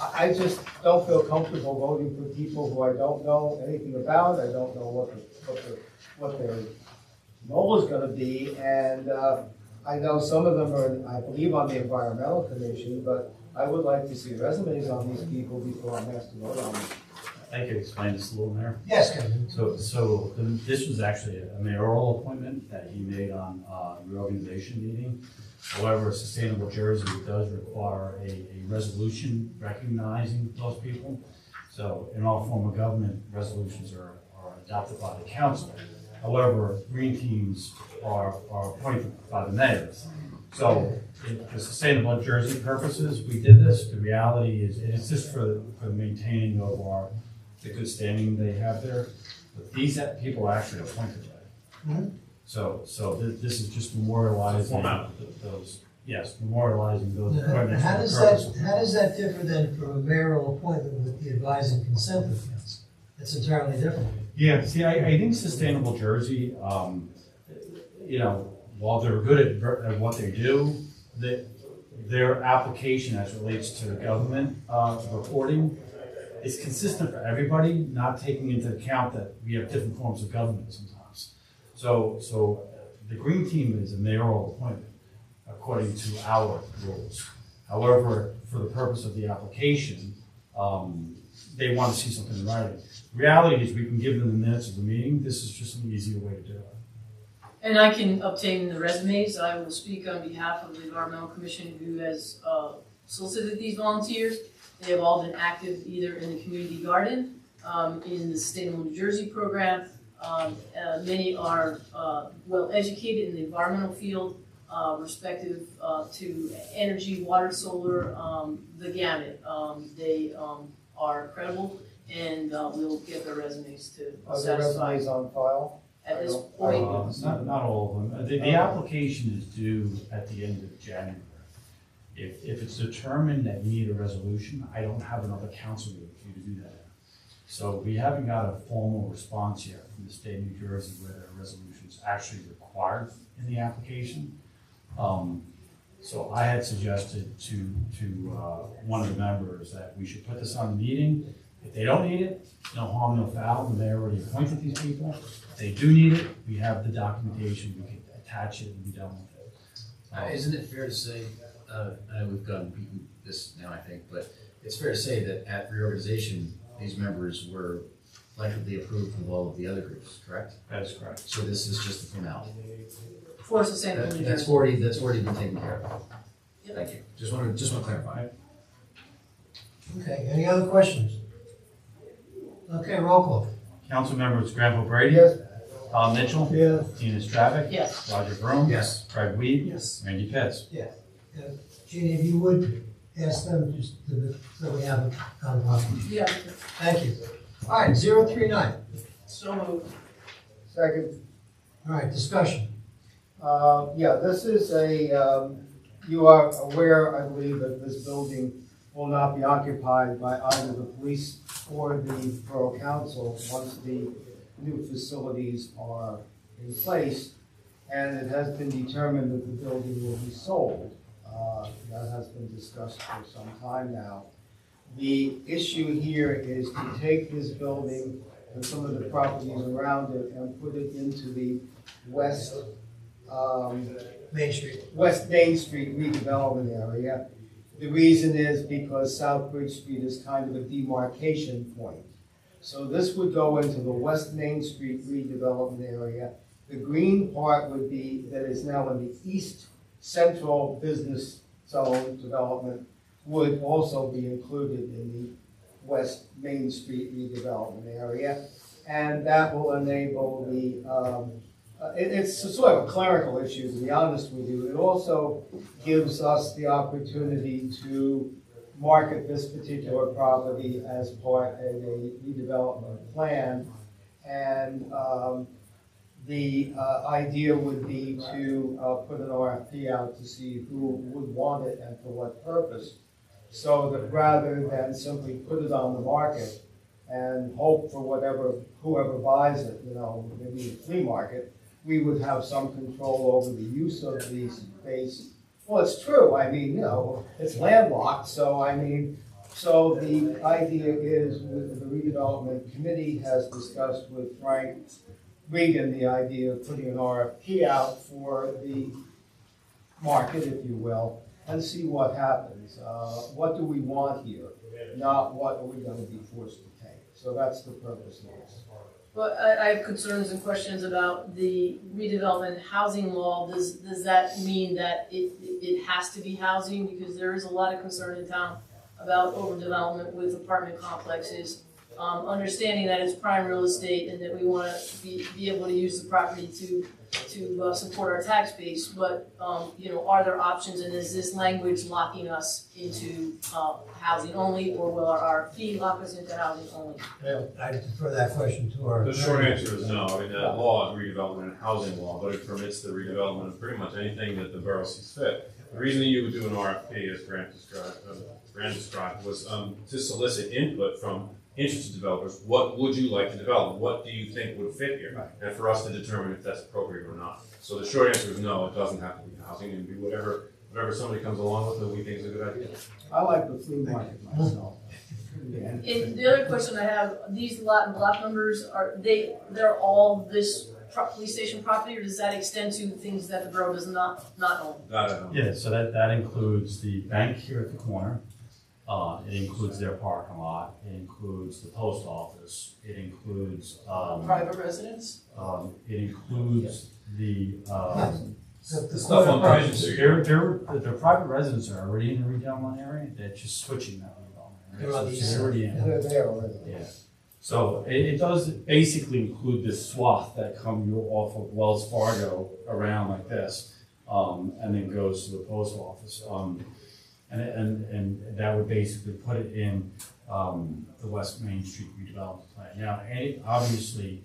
I just don't feel comfortable voting for people who I don't know anything about. I don't know what their role is gonna be, and I know some of them are, I believe, on the environmental commission, but I would like to see resumes on these people before I'm asked to vote on them. I could explain this a little, Mayor. Yes, Kevin. This was actually a mayoral appointment that he made on reorganization meeting. However, Sustainable Jersey does require a resolution recognizing those people. So in all form of government, resolutions are adopted by the council. However, green teams are appointed by the mayors. So for Sustainable Jersey purposes, we did this. The reality is, it's just for the maintaining of the good standing they have there. But these people are actually appointed by. So this is just memorializing those. Yes, memorializing those appointments. How does that differ then from a mayoral appointment with the advising consent of council? That's entirely different. Yeah, see, I think Sustainable Jersey, while they're good at what they do, their application as it relates to the government reporting is consistent for everybody, not taking into account that we have different forms of government sometimes. So the Green Team is a mayoral appointment according to our rules. However, for the purpose of the application, they want to see something in writing. Reality is we can give them the minutes of the meeting. This is just an easier way to do it. And I can obtain the resumes. I will speak on behalf of the Environmental Commission who has solicited these volunteers. They have all been active either in the community garden, in the Sustainable New Jersey program. Many are well educated in the environmental field, respective to energy, water, solar, the gamut. They are credible, and we'll get their resumes to Are there resumes on file? At this point, Not all of them. The application is due at the end of January. If it's determined that you need a resolution, I don't have another council meeting for you to do that. So we haven't got a formal response yet from the state of New Jersey whether a resolution is actually required in the application. So I had suggested to one of the members that we should put this on the meeting. If they don't need it, no harm, no foul. The mayor already appointed these people. If they do need it, we have the documentation. We can attach it and be done with it. Isn't it fair to say, I know we've beaten this now, I think, but it's fair to say that at reorganization, these members were collectively approved from all of the other groups, correct? That is correct. So this is just a formality. for Sustainable New Jersey. That's already been taken care of. Yep. Thank you. Just want to clarify. Okay, any other questions? Okay, roll call. Council members Granville Brady. Yes. Tom Mitchell. Yes. Tina Stravic. Yes. Roger Vroom. Yes. Craig Weed. Yes. Randy Pitts. Yeah. Jeannie, if you would ask them just to, so we have it on copy. Yeah. Thank you. All right, 039. So moved. Second. All right, discussion. Yeah, this is you are aware, I believe, that this building will not be occupied by either the police or the Borough Council once the new facilities are in place. And it has been determined that the building will be sold. That has been discussed for some time now. The issue here is to take this building and some of the properties around it and put it into the West Main Street. West Main Street redevelopment area. The reason is because South Bridge Street is kind of a demarcation point. So this would go into the West Main Street redevelopment area. The green part would be, that is now in the East Central Business Zone development, would also be included in the West Main Street redevelopment area. And that will enable the, it's sort of a clerical issue, to be honest with you. It also gives us the opportunity to market this particular property as part of a redevelopment plan. And the idea would be to put an RFP out to see who would want it and for what purpose. So that rather than simply put it on the market and hope for whoever buys it, maybe the flea market, we would have some control over the use of the space. Well, it's true. I mean, it's landlocked. So the idea is, with the redevelopment committee has discussed with Frank Regan the idea of putting an RFP out for the market, if you will, and see what happens. What do we want here? Not what are we going to be forced to take. So that's the purpose of this. Well, I have concerns and questions about the redevelopment housing law. Does that mean that it has to be housing? Because there is a lot of concern in town about overdevelopment with apartment complexes. Understanding that it's prime real estate and that we want to be able to use the property to support our tax base, but are there options, and is this language locking us into housing only, or will our RFP lock us into housing only? I defer that question to our. The short answer is no. I mean, that law is redevelopment and housing law, but it permits the redevelopment of pretty much anything that the borough sees fit. The reason that you would do an RFP, as Grant described, was to solicit input from interested developers. What would you like to develop? What do you think would fit here? Right. And for us to determine if that's appropriate or not. So the short answer is no, it doesn't have to be housing, and be whatever somebody comes along with that we think is a good idea. I like the flea market myself. And the other question I have, these lot and block numbers, they're all this police station property, or does that extend to things that the borough does not own? Yeah, so that includes the bank here at the corner. It includes their parking lot. It includes the post office. It includes Private residence? It includes the stuff on Division Street. Their private residents are already in the redevelopment area. They're just switching that redevelopment area. They're on the east They're already in. They're there already. Yeah. So it does basically include this swath that comes off of Wells Fargo around like this, and then goes to the post office. And that would basically put it in the West Main Street redevelopment plan. Now, obviously,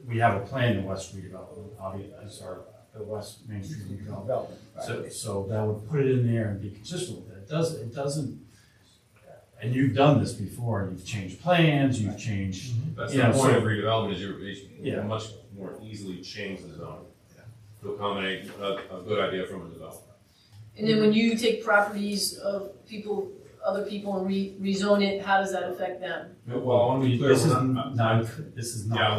we have a plan in West redevelopment, obviously, the West Main Street redevelopment. So that would put it in there and be consistent with it. It doesn't. And you've done this before. You've changed plans. You've changed. That's the point of redevelopment. Is you much more easily change the zone to accommodate a good idea from a developer. And then when you take properties of other people and rezone it, how does that affect them? Well, I want to be clear. This is not. Yeah,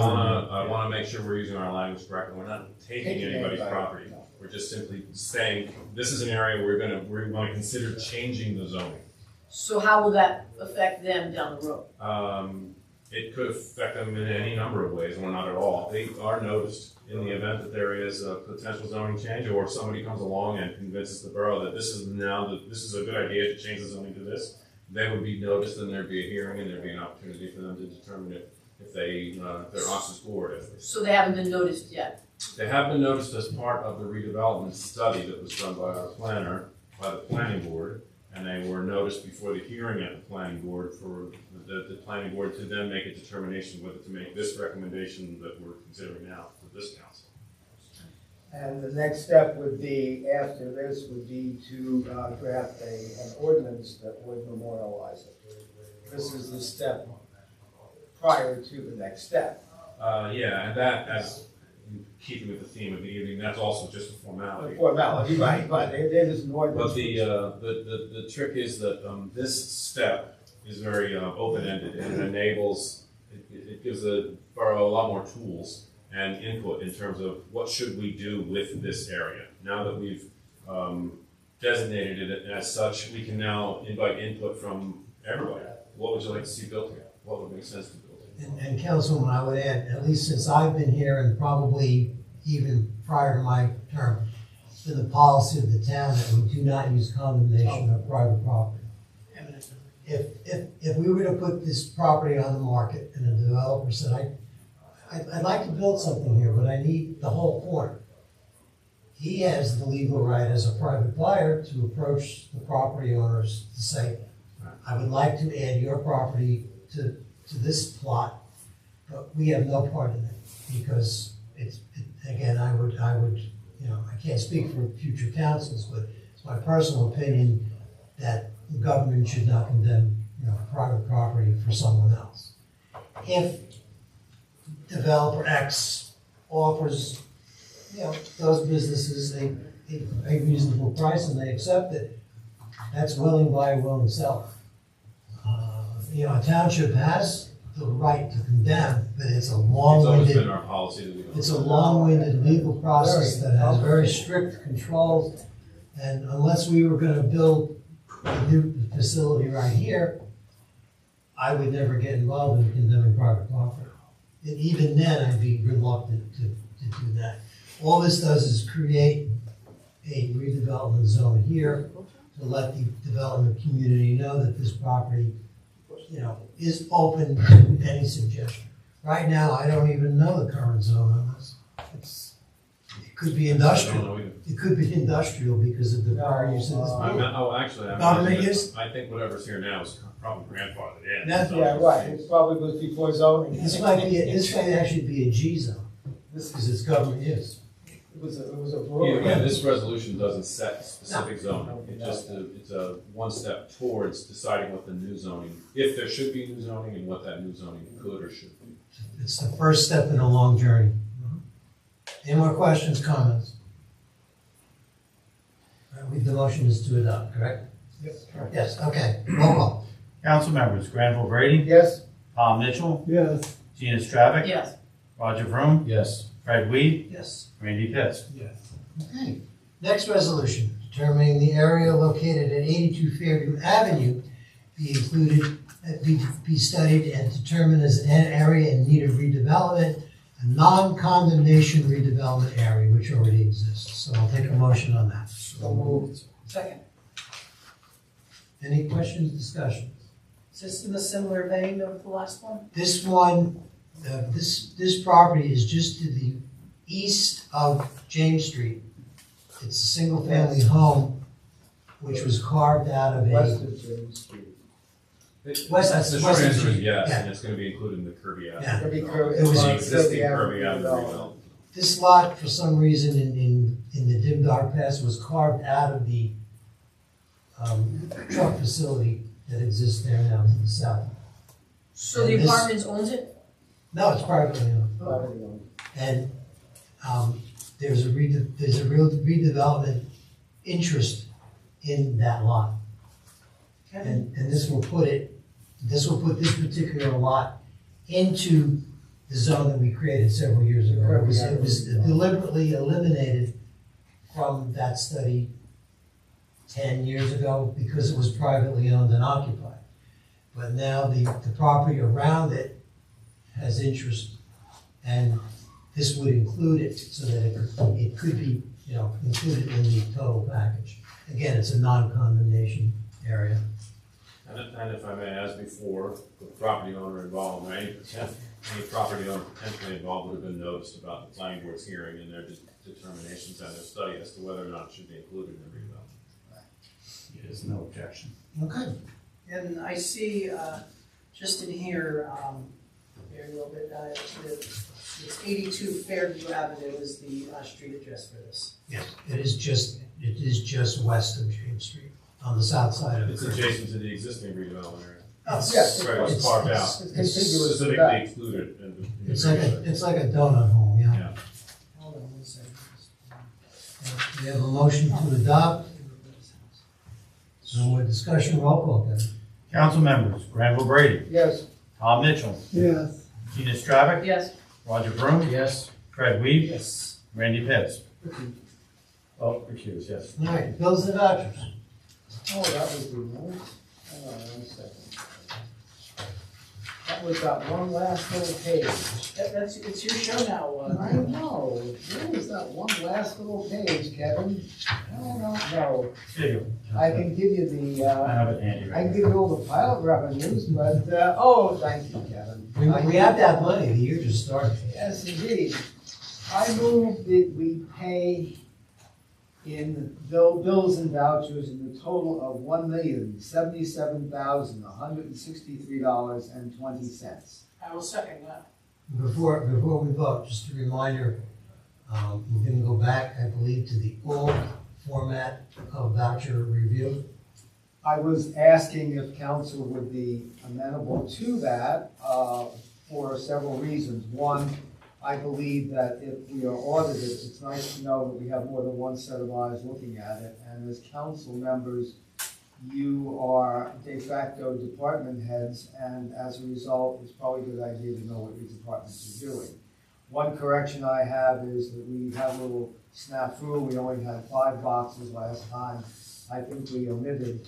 I want to make sure we're using our language correctly. We're not taking anybody's property. No. We're just simply saying this is an area we want to consider changing the zoning. So how will that affect them down the road? It could affect them in any number of ways, or not at all. They are noticed in the event that there is a potential zoning change, or if somebody comes along and convinces the borough that this is a good idea to change the zoning to this. they would be noticed and there'd be a hearing and there'd be an opportunity for them to determine if they're unsuitable or whatever. So they haven't been noticed yet? They have been noticed as part of the redevelopment study that was done by our planner, by the planning board, and they were noticed before the hearing at the planning board for the planning board to then make a determination whether to make this recommendation that we're considering now to this council. And the next step would be, after this, would be to draft an ordinance that would memorialize it. This is the step prior to the next step. Yeah, and that, as keeping with the theme of the evening, that's also just a formality. A formality, right, but it is an ordinance. But the trick is that this step is very open-ended, and it enables, it gives the borough a lot more tools and input in terms of what should we do with this area. Now that we've designated it as such, we can now invite input from everybody. What would you like to see built here? What would make sense to build here? And Councilwoman, I would add, at least since I've been here and probably even prior to my term, it's been the policy of the town that we do not use condemnation of private property. If we were to put this property on the market and a developer said, I'd like to build something here, but I need the whole corner, he has the legal right as a private buyer to approach the property owners to say, I would like to add your property to this plot, but we have no part in it, because again, I would, I can't speak for future councils, but it's my personal opinion that the government should not condemn, private property for someone else. If developer X offers, those businesses a reasonable price and they accept it, that's willing buyer, willing seller. A township has the right to condemn, but it's a long-winded. It's always been our policy that we don't. It's a long-winded legal process that has very strict controls, and unless we were gonna build a new facility right here, I would never get involved in condemning private property. And even then, I'd be reluctant to do that. All this does is create a redevelopment zone here to let the development community know that this property, is open to any suggestion. Right now, I don't even know the current zone on this. It could be industrial. It could be industrial because of the prior use of this building. Government use? I think whatever's here now is probably grandfathered in. Yeah, right, it probably was before zoning. This might actually be a G zone, because it's government use. It was a brewery. Yeah, this resolution doesn't set specific zoning. It's a one step towards deciding what the new zoning, if there should be new zoning and what that new zoning could or should be. It's the first step in a long journey. Any more questions, comments? All right, the motion is to adopt, correct? Yes. Yes, okay, roll call. Council members, Granville Brady, Yes. Tom Mitchell, Yes. Gina Stravic, Yes. Roger Vroom, Yes. Fred Weed, Yes. Randy Pitts. Yes. Okay. Next resolution, determining the area located at 82 Fairview Avenue be studied and determined as an area in need of redevelopment, a non-condemnation redevelopment area which already exists. So I'll take a motion on that. So moved. Second. Any questions, discussion? Is this in a similar vein of the last one? This one, this property is just to the east of James Street. It's a single-family home which was carved out of West a. of James Street. The short answer is yes, Yeah. and it's gonna be included in the Kirby Avenue. Yeah. Kirby, It was The existing Kirby Avenue development. redevelopment. This lot, for some reason, in the dim dark past, was carved out of the truck facility that exists there now to the south. So the And this- apartments owns it? No, it's privately owned. Privately owned. And there's a real redevelopment interest in that lot. And this will put this particular lot into the zone that we created several years ago. It was deliberately eliminated from that study 10 years ago because it was privately owned and occupied. But now the property around it has interest, and this would include it so that it could be, included in the total package. Again, it's a non-condemnation area. And if I may, as before, the property owner involved, or any property owner potentially involved would have been noticed about the planning board's hearing and their determinations and their study as to whether or not it should be included in the redevelopment. There's no objection. Okay. And I see, just in here, here a little bit, it's 82 Fairview Avenue is the street address for this. Yes, it is just west of James Street, on the south side of it. It's adjacent to the existing redevelopment area. Oh, yes. Right, it's carved out. It's contiguous to Specifically that. excluded. in the It's like a donut hole, yeah. Yeah. Hold on one second. We have a motion to adopt. No more discussion, roll call, Kevin. Council members, Granville Brady, Yes. Tom Mitchell, Yes. Gina Stravic, Yes. Roger Vroom, Yes. Fred Weed, Yes. Randy Pitts. Oh, recuse, yes. All right, bills and vouchers. Oh, that was the one. Hang on 1 second. That was that one last little page. It's your show now. I know. Where was that one last little page, Kevin? I don't know. Here you go. I can give you the, I have it handy I right can here. give you all the pilot revenues, but, oh, thank you, Kevin. We have that money, the year just started. Yes, indeed. I move that we pay in bills and vouchers in the total of $1,077,163.20. I will second that. Before we vote, just a reminder, we're gonna go back, I believe, to the old format of voucher review. I was asking if council would be amenable to that for several reasons. One, I believe that if we are audited, it's nice to know that we have more than one set of eyes looking at it. And as council members, you are de facto department heads, and as a result, it's probably a good idea to know what your departments are doing. One correction I have is that we have a little snafu. We only had 5 boxes last time. I think we omitted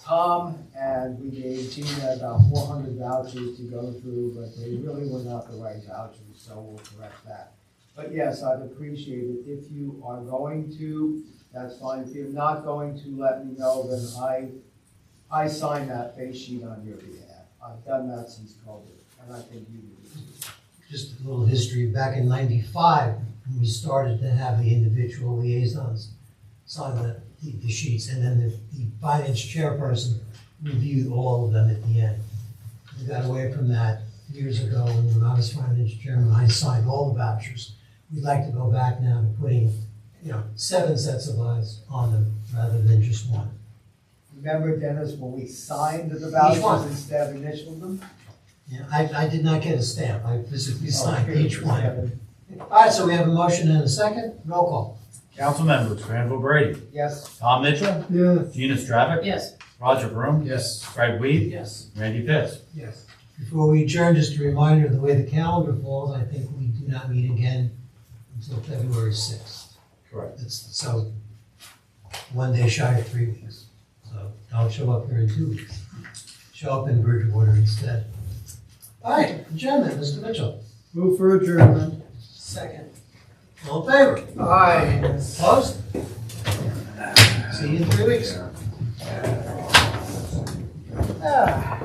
Tom, and we gave Gina about 400 vouchers to go through, but they really were not the right vouchers, so we'll correct that. But yes, I'd appreciate it. If you are going to, that's fine. If you're not going to, let me know, then I sign that face sheet on your behalf. I've done that since COVID, and I think you do too. Just a little history, back in '95, when we started to have the individual liaisons sign the sheets, and then the finance chairperson reviewed all of them at the end. We got away from that years ago, and when I was finance chairman, I signed all the vouchers. We'd like to go back now to putting, 7 sets of eyes on them rather than just one. Remember, Dennis, when we signed the Each one. vouchers instead of initialed them? Yeah, I did not get a stamp, I physically signed Okay, each one. Kevin. All right, so we have a motion and a second, roll call. Council members, Granville Brady, Yes. Tom Mitchell, Yes. Gina Stravic, Yes. Roger Vroom, Yes. Fred Weed, Yes. Randy Pitts. Yes. Before we adjourn, just a reminder, the way the calendar falls, I think we do not meet again until February 6th. Correct. So, 1 day shy of 3 weeks. So don't show up here in 2 weeks. Show up in Bridgewater instead. All right, adjournment, Mr. Mitchell. Move for adjournment. Second. All in favor? Aye. Opposed? See you in 3 weeks. Ah.